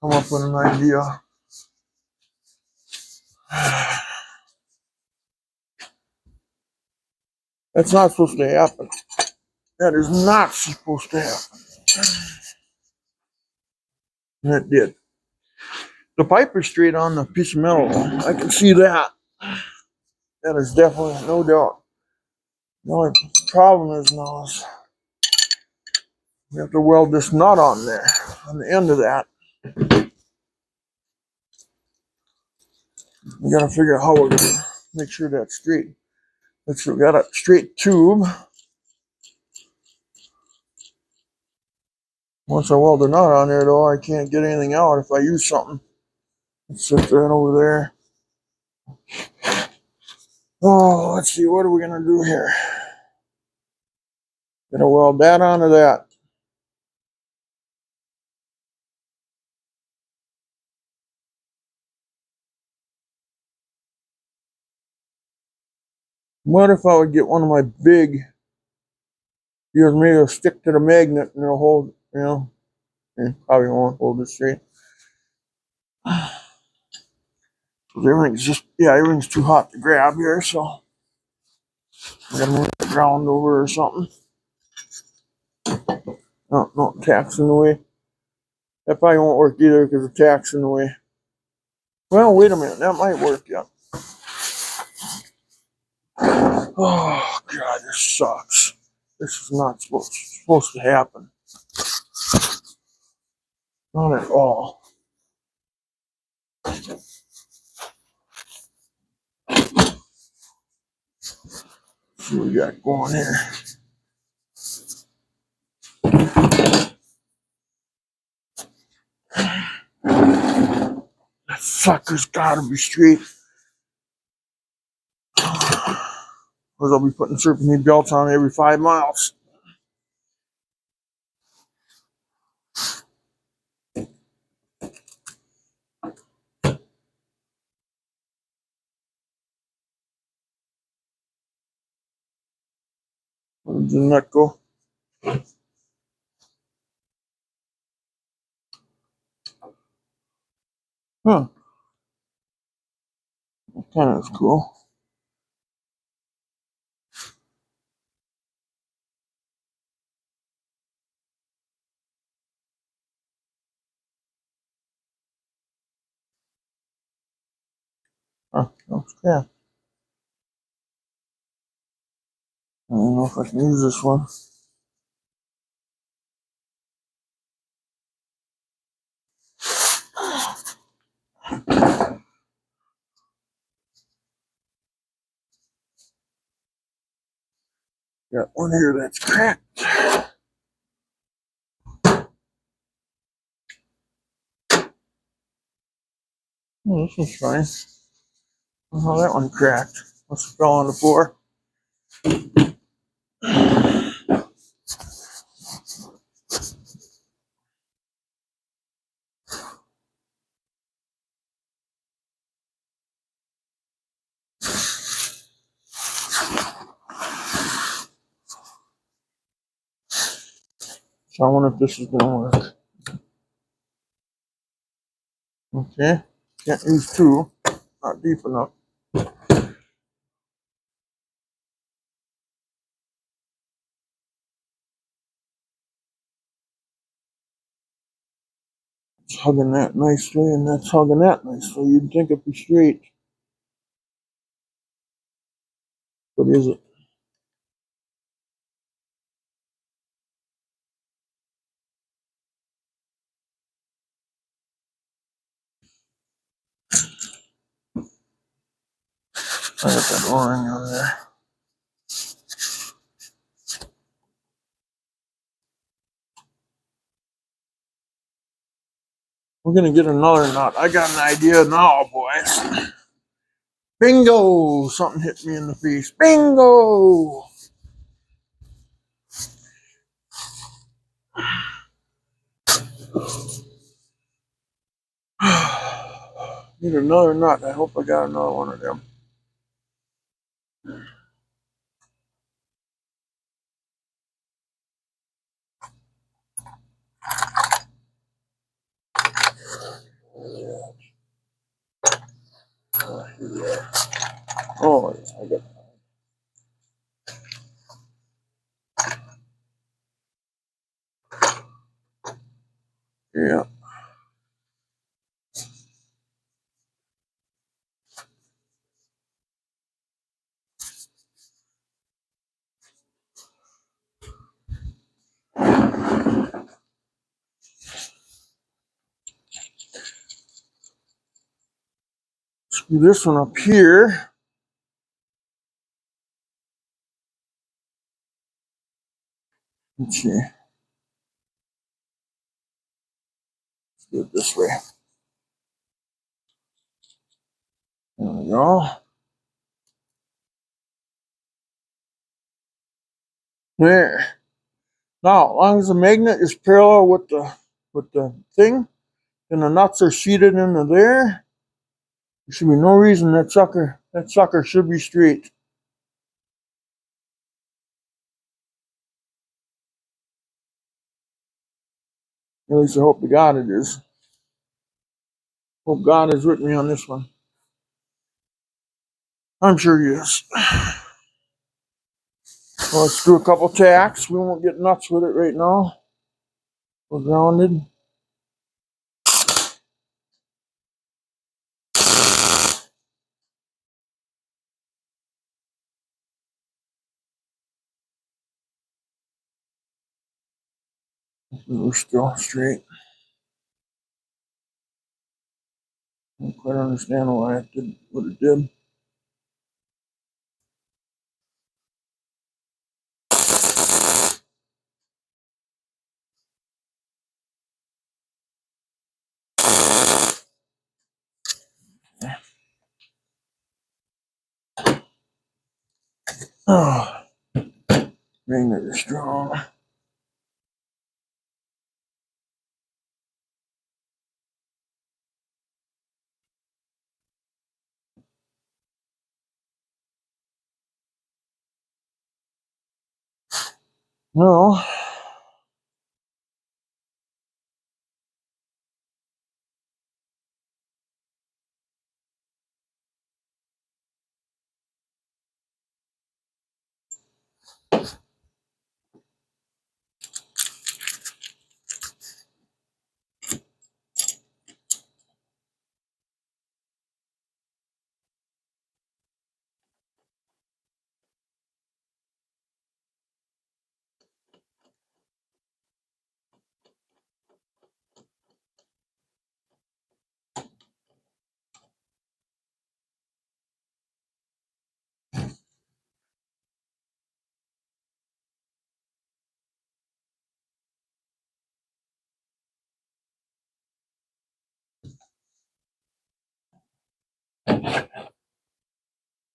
up with an idea. That's not supposed to happen. That is not supposed to happen. And it did. The pipe is straight on the piece of metal. I can see that. That is definitely no doubt. The only problem is now is we have to weld this nut on there, on the end of that. We gotta figure out how we're gonna make sure that's straight. Let's see, we got a straight tube. Once I weld the nut on there though, I can't get anything out if I use something. Let's set that over there. Oh, let's see, what are we gonna do here? Gonna weld that onto that. What if I would get one of my big, because maybe it'll stick to the magnet and it'll hold, it probably won't hold it straight. Everything's too hot to grab here, so I gotta move the ground over or something. No, tack's in the way. That probably won't work either because the tack's in the way. Well, wait a minute, that might work, yeah. Oh, God, this sucks. This is not supposed to happen. Not at all. Let's see what we got going here. That sucker's gotta be straight. Or I'll be putting serpentine belts on every 5 miles. Where did the nut go? Huh. That kind of is cool. Huh, okay. I don't know if I can use this one. Got one here that's cracked. Oh, this one's fine. Oh, that one cracked. Must have fell on the floor. So I wonder if this is gonna work. Okay. Can't use two. Not deep enough. It's hugging that nicely, and that's hugging that nicely. You'd think it'd be straight. But is it? I got that O-ring on there. We're gonna get another knot. I got an idea now, boys. Bingo! Something hit me in the face. Bingo! Need another nut. I hope I got another one of them. Oh, I got. Yeah. Screw this one up here. Let's see. Let's do it this way. There we go. There. Now, as long as the magnet is parallel with the thing, and the nuts are seated into there, there should be no reason that sucker should be straight. At least I hope to God it is. Hope God is with me on this one. I'm sure he is. Well, let's do a couple tacks. We won't get nuts with it right now. We're grounded. We're still straight. I don't quite understand why it did what it did. Oh, magnet is strong. Well,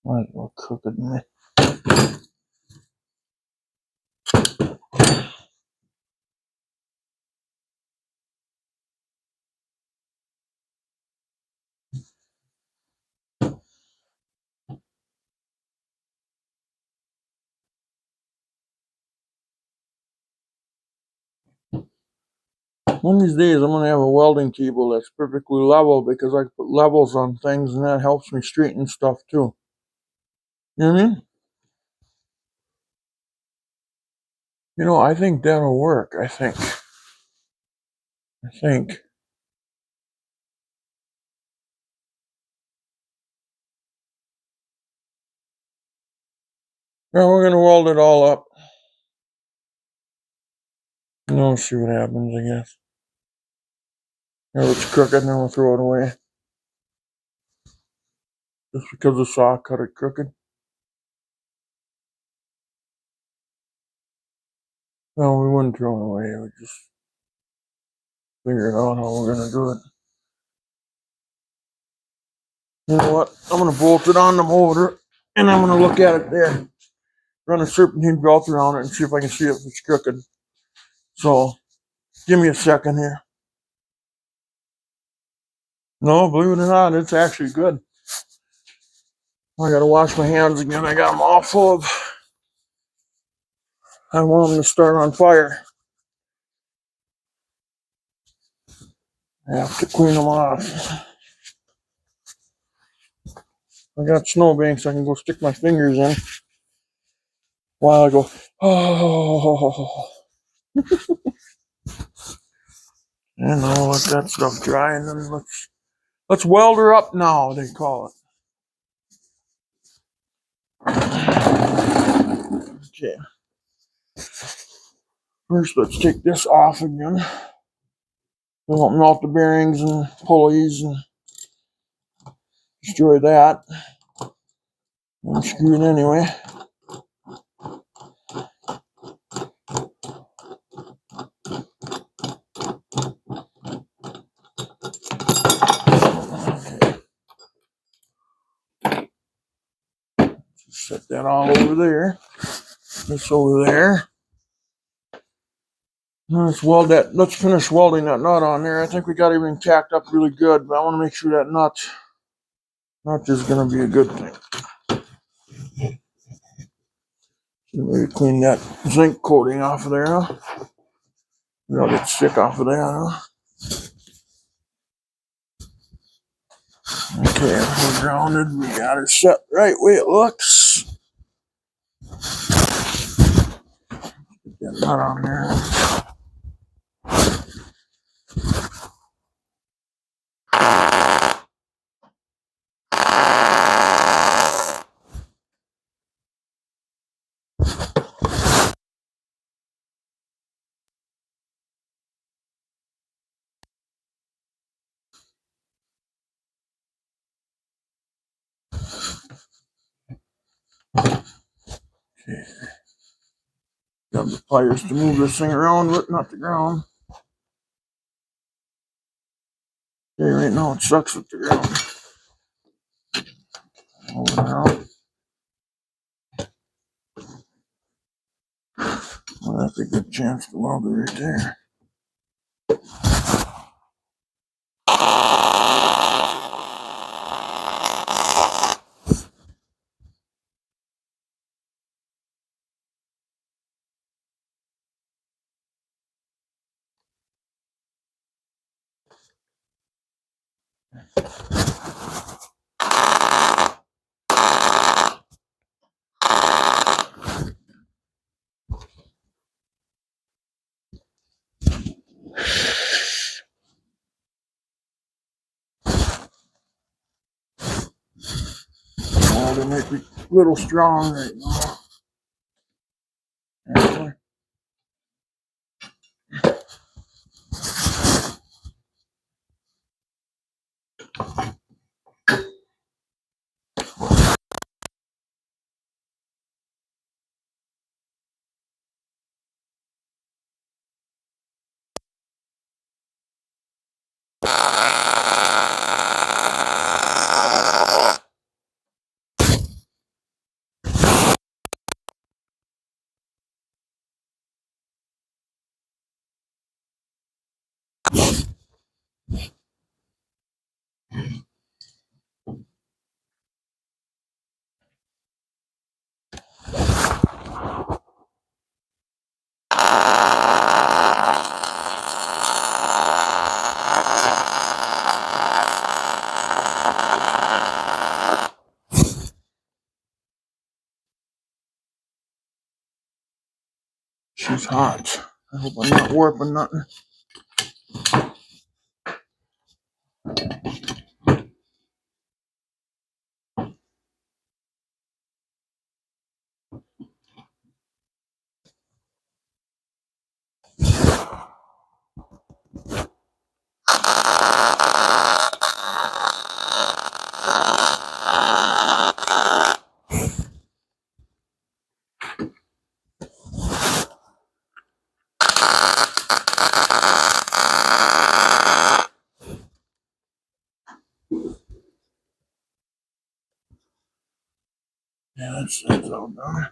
might as well cook it in there. One of these days, I'm going to have a welding table that's perfectly level because I put levels on things and that helps me straighten stuff too. You know what I mean? You know, I think that'll work. I think. Well, we're going to weld it all up. And we'll see what happens, I guess. If it's crooked, then we'll throw it away. Just because the saw cut it crooked. No, we wouldn't throw it away. We just figure out how we're going to do it. You know what? I'm going to bolt it on the motor, and I'm going to look at it there. Run a serpentine belt around it and see if I can see if it's crooked. So, give me a second here. No, believe it or not, it's actually good. I got to wash my hands again. I got them all full of. I want them to start on fire. I have to clean them off. I got snowbanks I can go stick my fingers in while I go, oh. And I'll let that stuff dry, and then let's weld her up now, they call it. Okay. First, let's take this off again. We won't melt the bearings and pulleys and destroy that. I'm screwed anyway. Just set that all over there. This over there. Let's weld that. Let's finish welding that nut on there. I think we got everything tacked up really good, but I want to make sure that nut is going to be a good thing. So maybe clean that zinc coating off of there. Huh? I'll get sick off of that. Huh? Okay, we're grounded. We got her set right way it looks. Get that nut on there. Okay. Got the pliers to move this thing around, but not the ground. Okay, right now it sucks with the ground. Hold it out. Well, that's a good chance to weld it right there. Oh, they might be a little strong right now. Actually. She's hot. I hope I'm not warping nothing. Yeah, that's all done.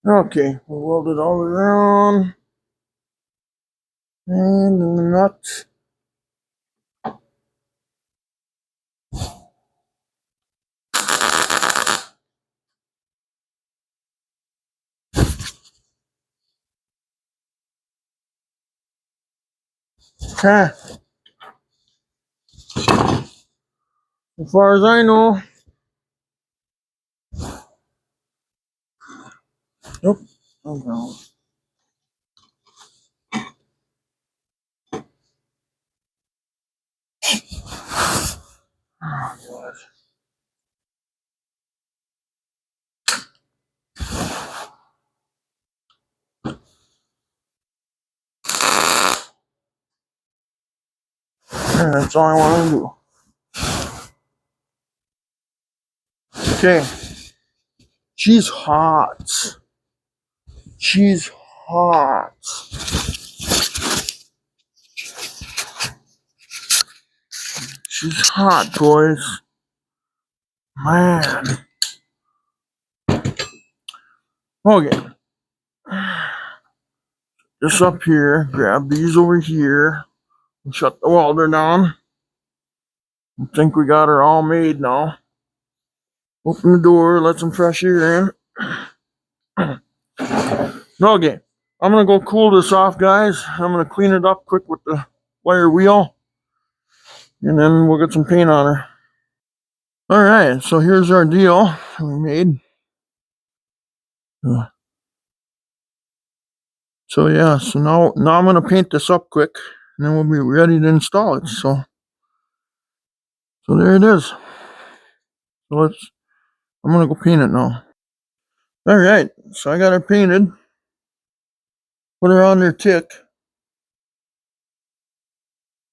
Okay, we'll weld it all around. And in the nut. Okay. As far as I know. Nope. Oh no. Oh, God. Yeah, that's all I want to do. Okay. She's hot. She's hot. She's hot, boys. Man. Okay. Just up here. Grab these over here. And shut the welder down. I think we got her all made now. Open the door. Let some fresh air in. Okay. I'm going to go cool this off, guys. I'm going to clean it up quick with the wire wheel. And then we'll get some paint on her. Alright, so here's our deal we made. So yeah, so now I'm going to paint this up quick. And then we'll be ready to install it. So there it is. So I'm going to go paint it now. Alright, so I got her painted. Put her on there tick.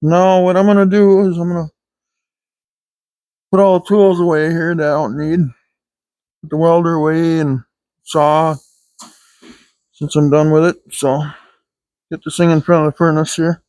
Now what I'm going to do is I'm going to put all the tools away here that I don't need. Put the welder away and saw since I'm done with it. So get this thing in front of the furnace here.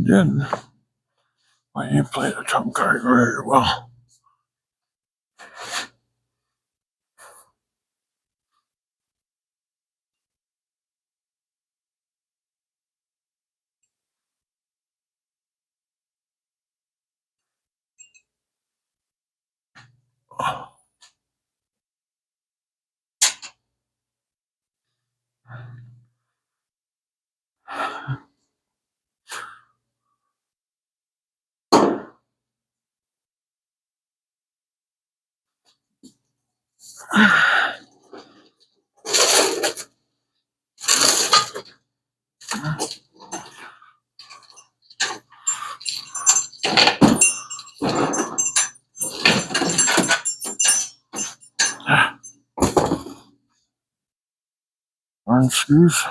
Did I didn't play the trump card very well. Iron screws.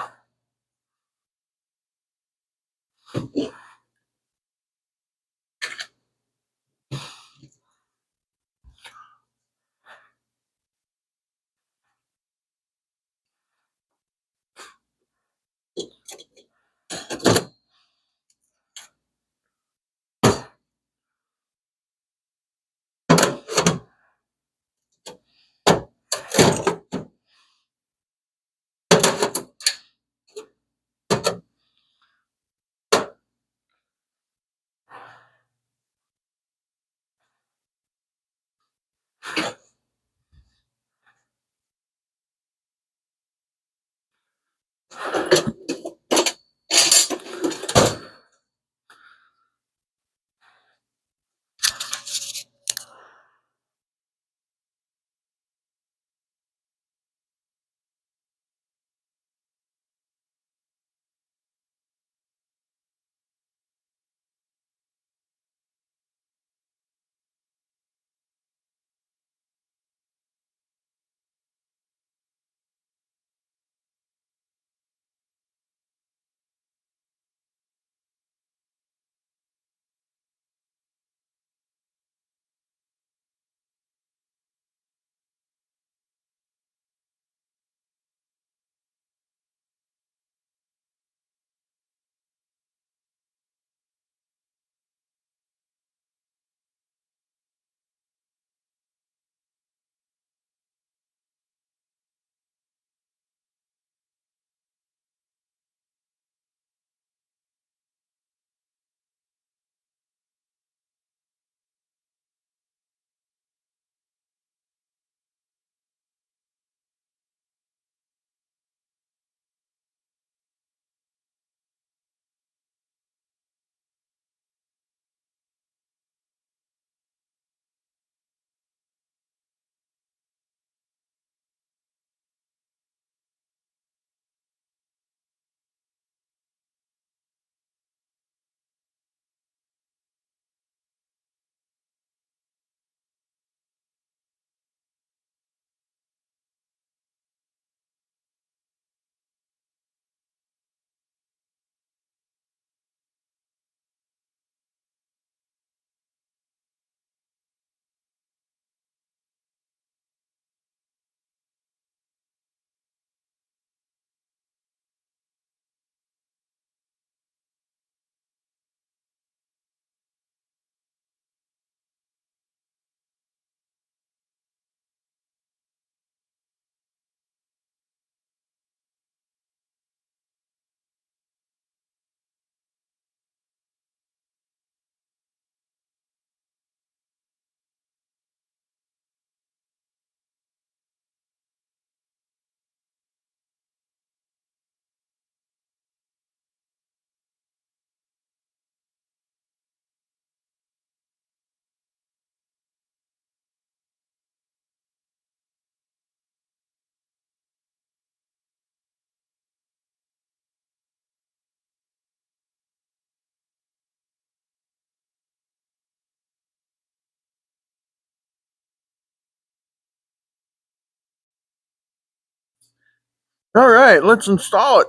All right, let's install it.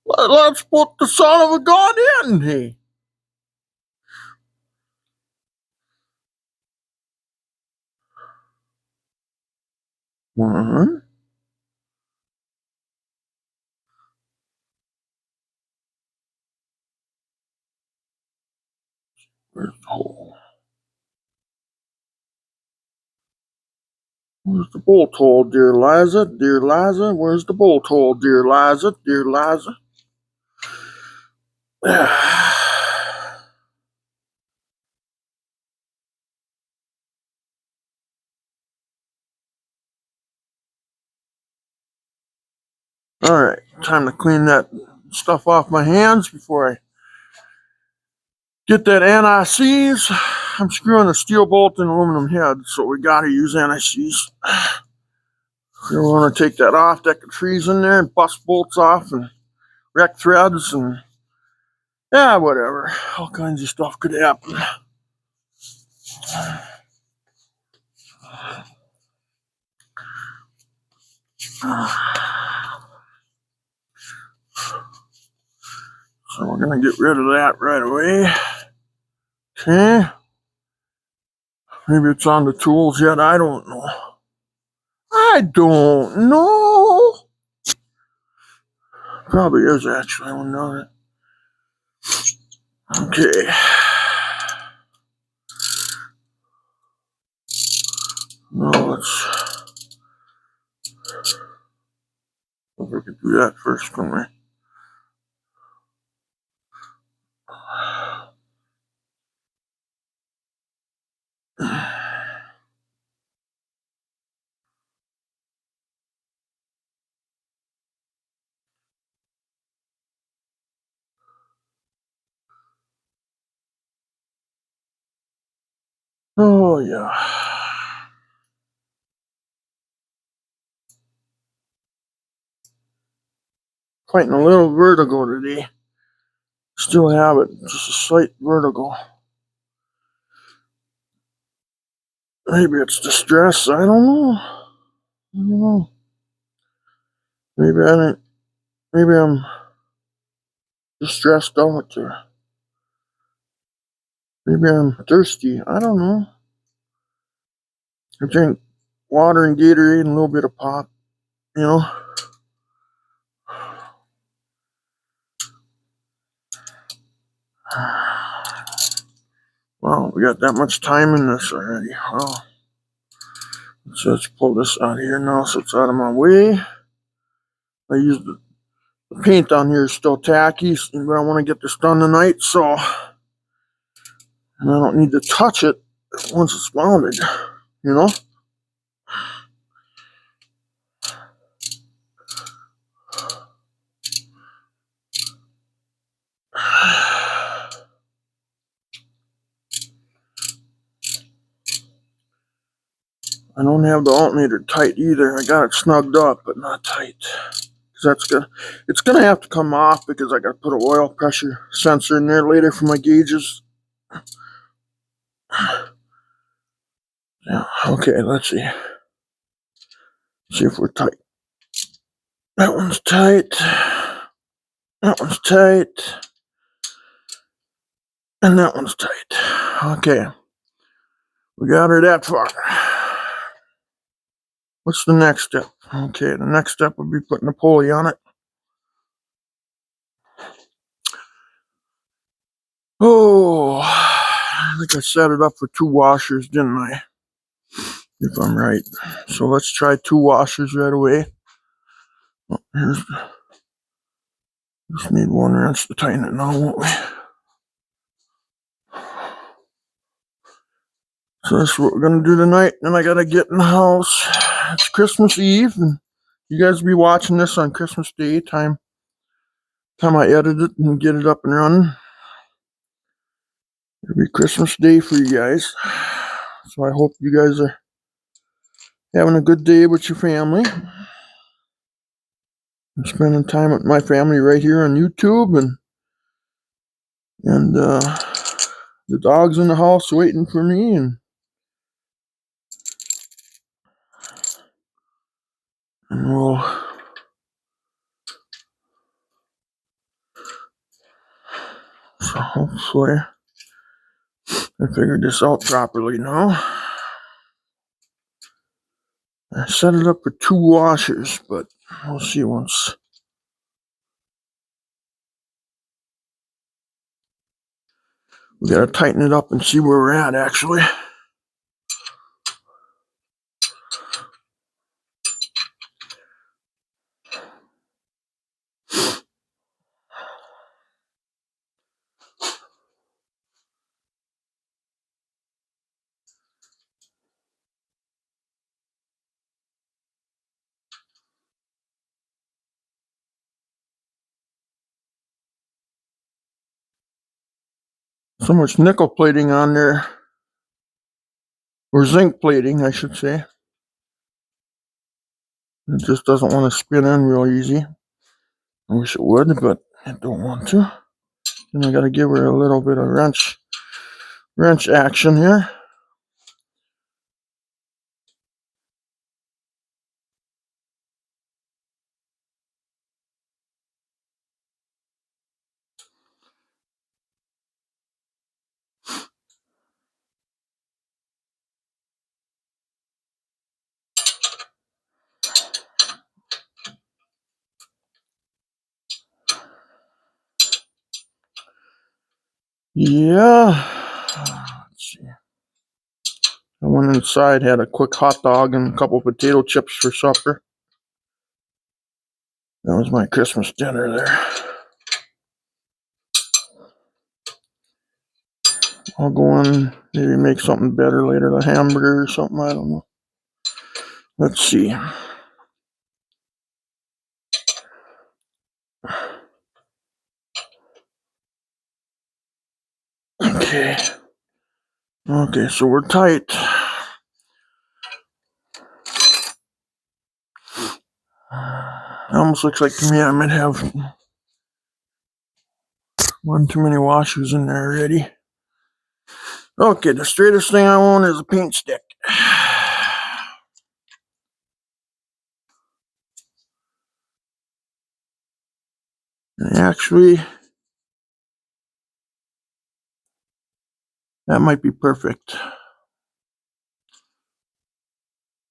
Let's put the son of a gun in. Hey. One. Where's the hole? Where's the bolt hole, dear Liza? Dear Liza, where's the bolt hole, dear Liza? Dear Liza. All right, time to clean that stuff off my hands before I get that anti-seize. I'm screwing a steel bolt and aluminum head, so we gotta use anti-seize. You want to take that off, that could freeze in there and bust bolts off and wreck threads and yeah, whatever. All kinds of stuff could happen. So we're gonna get rid of that right away. Okay. Maybe it's on the tools yet. I don't know. I don't know. Probably is actually. I don't know it. Okay. Now let's. If we could do that first, can we? Oh yeah. Fighting a little vertigo today. Still have it, just a slight vertigo. Maybe it's distress. I don't know. I don't know. Maybe I didn't. Maybe I'm just stressed out, or maybe I'm thirsty. I don't know. I drink water and Gatorade and a little bit of pop. You know. Well, we got that much time in this already. Well, so let's pull this out here now so it's out of my way. I used the paint on here is still tacky, but I want to get this done tonight, so and I don't need to touch it once it's mounted, you know? I don't have the alternator tight either. I got it snugged up, but not tight. It's gonna have to come off because I gotta put an oil pressure sensor in there later for my gauges. Yeah, okay, let's see. See if we're tight. That one's tight. That one's tight. And that one's tight. Okay. We got her that far. What's the next step? Okay, the next step would be putting a pulley on it. Oh, I think I set it up for 2 washers, didn't I? If I'm right. So let's try 2 washers right away. Oh, just need 1 wrench to tighten it now, won't we? So that's what we're gonna do tonight. Then I gotta get in the house. It's Christmas Eve, and you guys will be watching this on Christmas Day time I edit it and get it up and running. It'll be Christmas Day for you guys. So I hope you guys are having a good day with your family. I'm spending time with my family right here on YouTube, and the dog's in the house waiting for me, and And we'll so hopefully I figured this out properly now. I set it up for 2 washers, but we'll see once. We gotta tighten it up and see where we're at actually. So much nickel plating on there, or zinc plating I should say. It just doesn't want to spin in real easy. I wish it would, but I don't want to. And I gotta give her a little bit of wrench action here. Yeah. Let's see. I went inside, had a quick hot dog and a couple potato chips for supper. That was my Christmas dinner there. I'll go in, maybe make something better later, a hamburger or something, I don't know. Let's see. Okay. Okay, so we're tight. It almost looks like to me I might have one too many washers in there already. Okay, the straightest thing I want is a paint stick. And actually, that might be perfect. I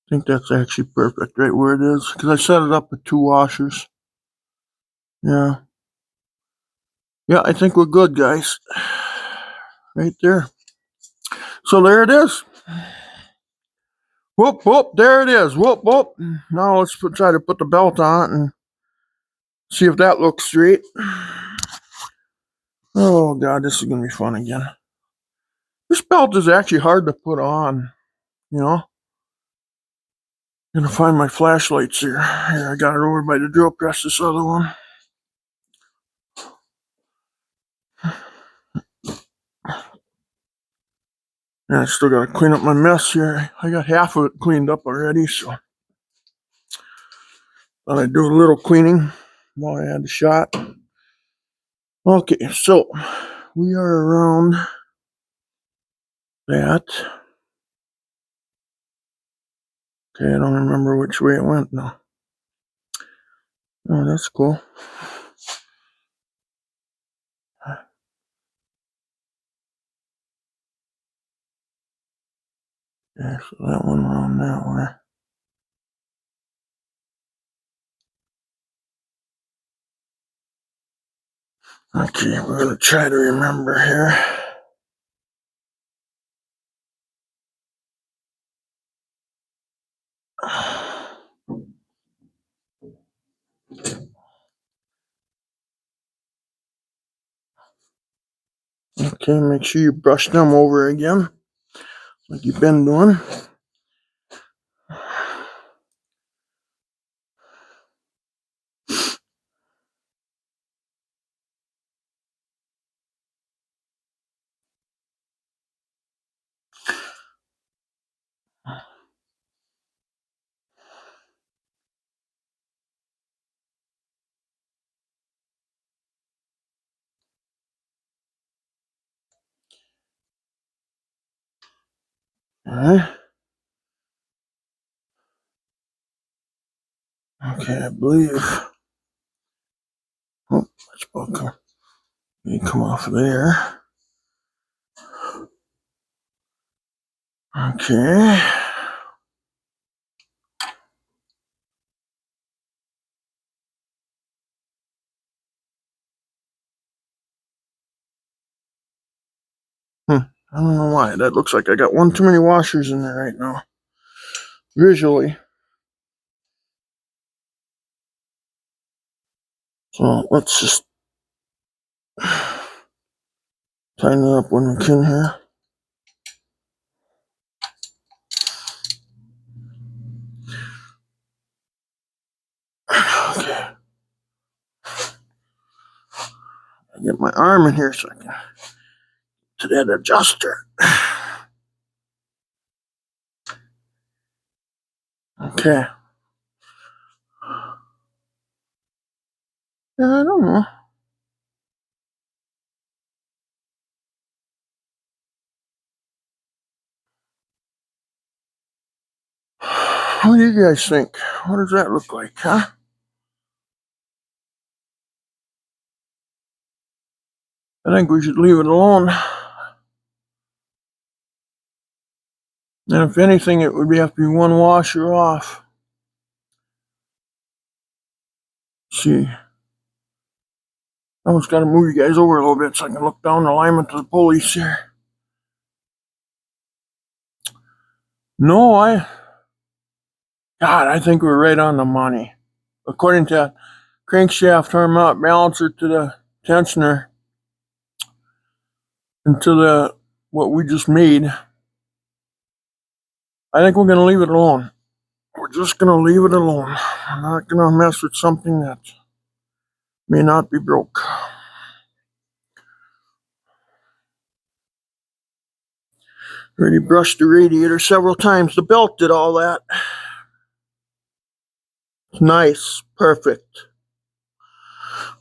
think that's actually perfect right where it is, because I set it up with 2 washers. Yeah. Yeah, I think we're good, guys. Right there. So there it is. Whoop, whoop, there it is. Whoop, whoop. Now let's try to put the belt on it and see if that looks straight. Oh, God, this is going to be fun again. This belt is actually hard to put on, you know. I'm going to find my flashlights here. Here, I got it over by the drill press, this other one. And I still got to clean up my mess here. I got half of it cleaned up already, so thought I'd do a little cleaning while I had the shot. Okay, so we are around that. Okay, I don't remember which way it went now. Oh, that's cool. Okay, so that one around that way. Okay, we're going to try to remember here. Okay, make sure you brush them over again, like you've been doing. Alright. Okay, I believe. Oh, that's buckle. You come off of there. Okay. I don't know why. That looks like I got one too many washers in there right now. Visually. So let's just tighten it up when we can here. Okay. I get my arm in here so I can to that adjuster. Okay. Yeah, I don't know. What do you guys think? What does that look like, huh? I think we should leave it alone. And if anything, it would have to be one washer off. Let's see. I almost got to move you guys over a little bit so I can look down the alignment to the pulleys here. No, I think we're right on the money. According to crankshaft arm out balancer to the tensioner and to the what we just made, I think we're going to leave it alone. We're just going to leave it alone. I'm not going to mess with something that may not be broke. Already brushed the radiator several times. The belt did all that. Nice. Perfect.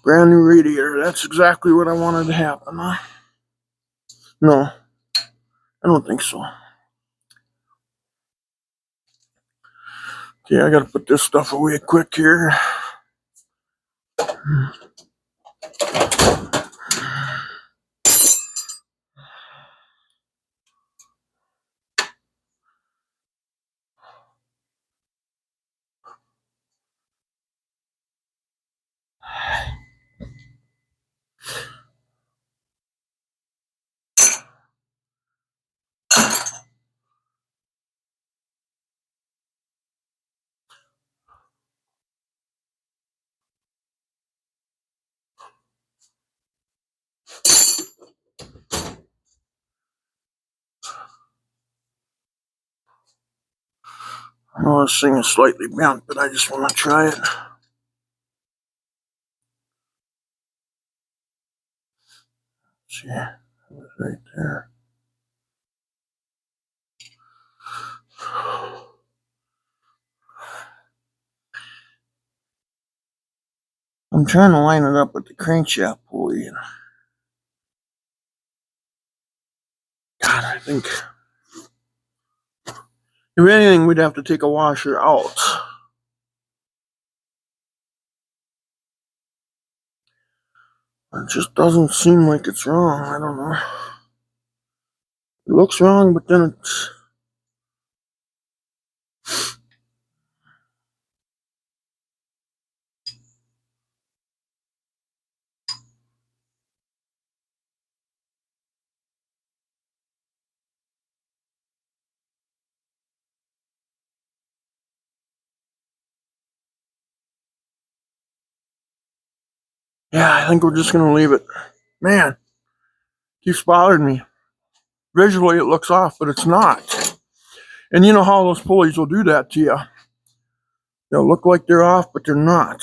Brand new radiator. That's exactly what I wanted to happen, huh? No, I don't think so. Okay, I gotta put this stuff away quick here. I know this thing is slightly bent, but I just want to try it. See, right there. I'm trying to line it up with the crankshaft pulley. God, I think if anything, we'd have to take a washer out. It just doesn't seem like it's wrong. I don't know. It looks wrong, but then it's... Yeah, I think we're just going to leave it. Man, keeps bothering me. Visually, it looks off, but it's not. And you know how those pulleys will do that to you. They'll look like they're off, but they're not.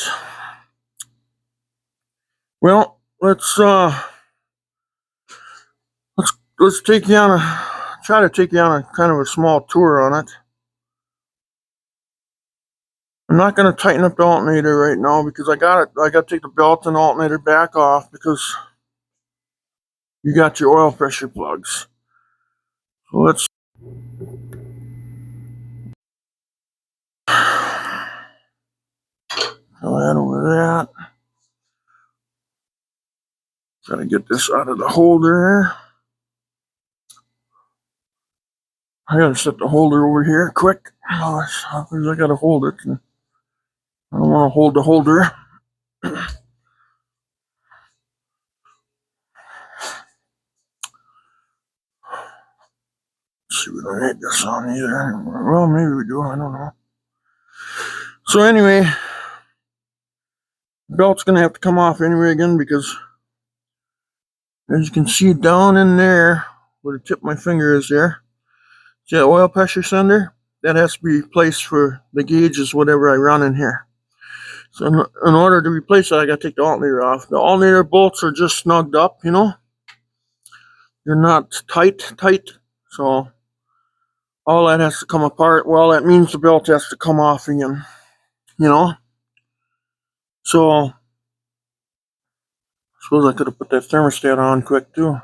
Well, let's take you on try to take you on a kind of a small tour on it. I'm not going to tighten up the alternator right now because I got to take the belt and alternator back off because you got your oil pressure plugs. So let's... Go ahead over that. Gotta get this out of the holder. I gotta set the holder over here quick. I gotta hold it. I don't want to hold the holder. Let's see, we don't need this on either. Well, maybe we do. I don't know. So anyway, the belt's gonna have to come off anyway again because, as you can see down in there, where the tip of my finger is there, see that oil pressure sender? That has to be replaced for the gauges, whatever I run in here. So in order to replace that, I gotta take the alternator off. The alternator bolts are just snugged up, you know? They're not tight. So all that has to come apart. Well, that means the belt has to come off again, you know? So I suppose I could have put that thermostat on quick too.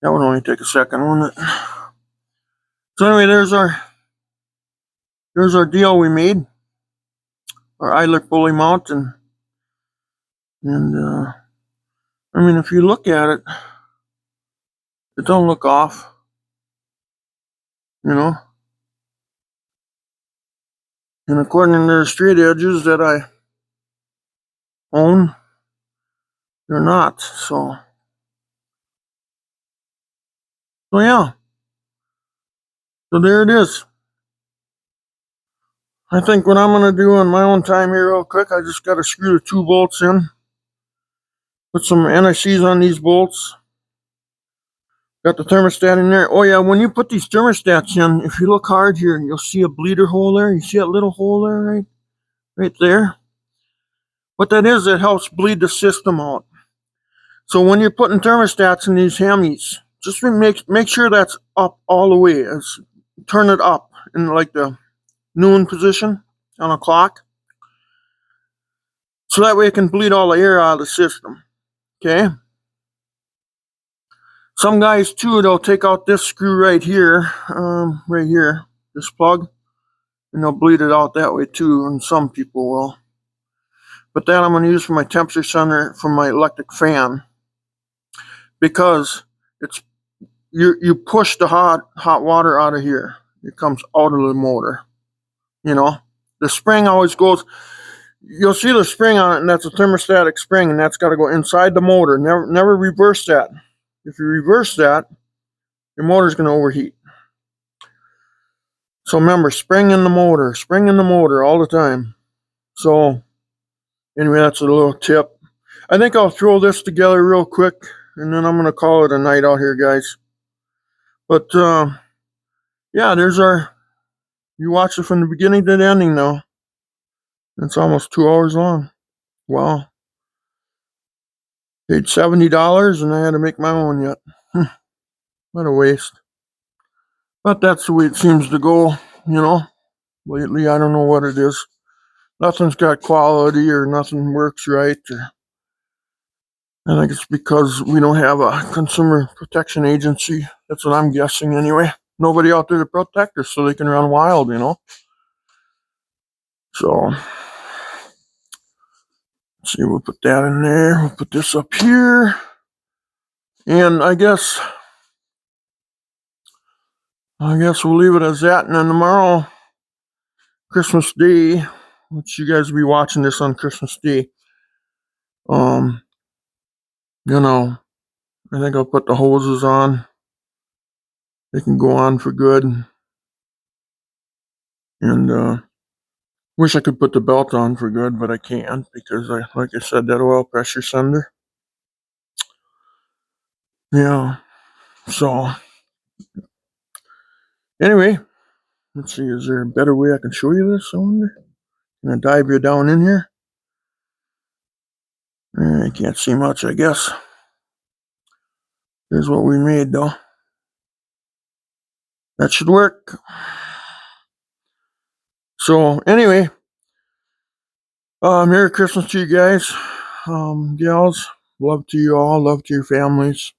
That would only take a second, wouldn't it? So anyway, there's our deal we made. Our idler pulley mount, and I mean, if you look at it, it don't look off, you know. And according to the straight edges that I own, they're not. So yeah. So there it is. I think what I'm gonna do on my own time here real quick, I just gotta screw the 2 bolts in. Put some NICs on these bolts. Got the thermostat in there. Oh yeah, when you put these thermostats in, if you look hard here, you'll see a bleeder hole there. You see that little hole there, right there? What that is, it helps bleed the system out. So when you're putting thermostats in these Hemis, just make sure that's up all the way. Turn it up in like the noon position on a clock. So that way it can bleed all the air out of the system. Okay? Some guys too, they'll take out this screw right here, this plug, and they'll bleed it out that way too, and some people will. But that I'm going to use for my temperature sensor for my electric fan, because it's you push the hot water out of here. It comes out of the motor. You know, the spring always goes. You'll see the spring on it, and that's a thermostatic spring, and that's got to go inside the motor. Never reverse that. If you reverse that, your motor's going to overheat. So remember, spring in the motor all the time. So anyway, that's a little tip. I think I'll throw this together real quick, and then I'm going to call it a night out here, guys. But yeah, there's you watch it from the beginning to the ending now. It's almost 2 hours long. Wow. Paid $70 and I had to make my own yet. What a waste. But that's the way it seems to go, you know. Lately, I don't know what it is. Nothing's got quality, or nothing works right. I think it's because we don't have a consumer protection agency. That's what I'm guessing anyway. Nobody out there to protect us so they can run wild, you know. So, let's see, we'll put that in there. We'll put this up here. And I guess we'll leave it as that. And then tomorrow, Christmas Day, which you guys will be watching this on Christmas Day, you know, I think I'll put the hoses on. They can go on for good. And wish I could put the belt on for good, but I can't because, like I said, that oil pressure sender. Yeah. So anyway, let's see. Is there a better way I can show you this? I wonder. Can I dive you down in here? I can't see much, I guess. Here's what we made, though. That should work. So anyway, Merry Christmas to you guys, gals. Love to you all. Love to your families.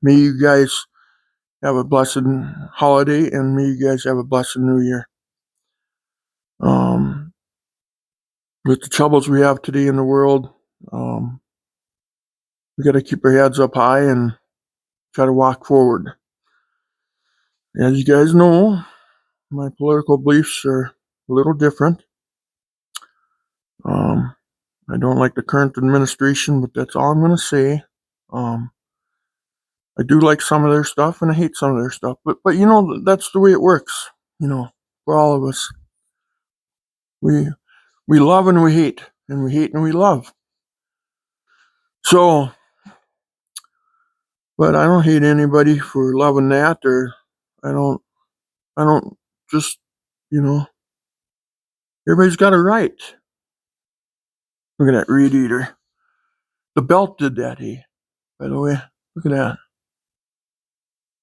May you guys have a blessed holiday, and may you guys have a blessed New Year. with the troubles we have today in the world, we got to keep our heads up high and try to walk forward. As you guys know, my political beliefs are a little different. I don't like the current administration, but that's all I'm going to say. I do like some of their stuff, and I hate some of their stuff. But you know, that's the way it works. You know, for all of us, we love and we hate, and we hate and we love. So, but I don't hate anybody for loving that, or I don't just, you know, everybody's got a right. Look at that reed eater. The belt did that, hey, by the way. Look at that.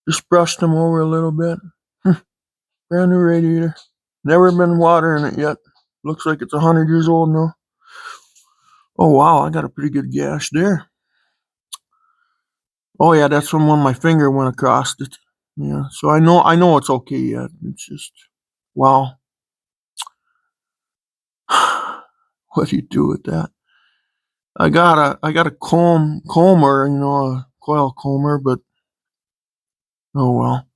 Just brushed him over a little bit. Brand new radiator. Never been water in it yet. Looks like it's 100 years old now. Oh wow, I got a pretty good gash there. Oh yeah, that's when my finger went across it. Yeah, so I know it's okay yet. It's just wow. What do you do with that? I got a comber, you know, a coil comber, but oh well.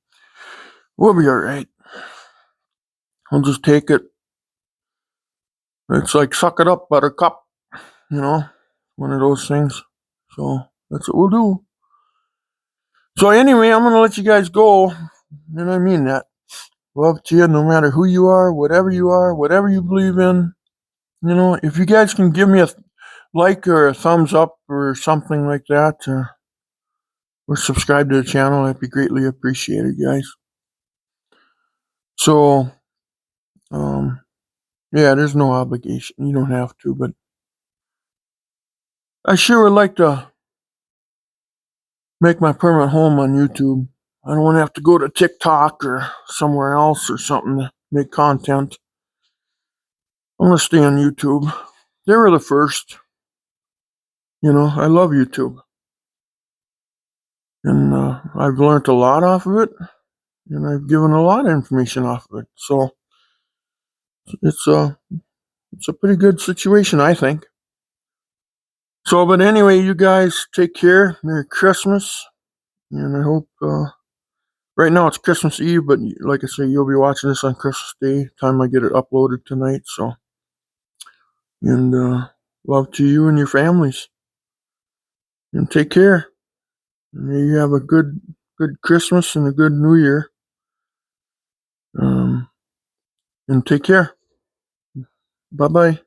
We'll be alright. I'll just take it. It's like suck it up, buttercup, you know, one of those things. So that's what we'll do. So anyway, I'm gonna let you guys go, and I mean that. Love to you, no matter who you are, whatever you believe in. You know, if you guys can give me a like or a thumbs up or something like that, or subscribe to the channel, that'd be greatly appreciated, guys. So, yeah, there's no obligation. You don't have to, but I sure would like to make my permanent home on YouTube. I don't want to have to go to TikTok or somewhere else or something to make content. I'm going to stay on YouTube. They were the first. You know, I love YouTube. And I've learned a lot off of it. And I've given a lot of information off of it. So it's a pretty good situation, I think. So, but anyway, you guys take care. Merry Christmas. And I hope, right now it's Christmas Eve, but like I say, you'll be watching this on Christmas Day, time I get it uploaded tonight. So, and love to you and your families. And take care. May you have a good Christmas and a good New Year. And take care. Bye-bye.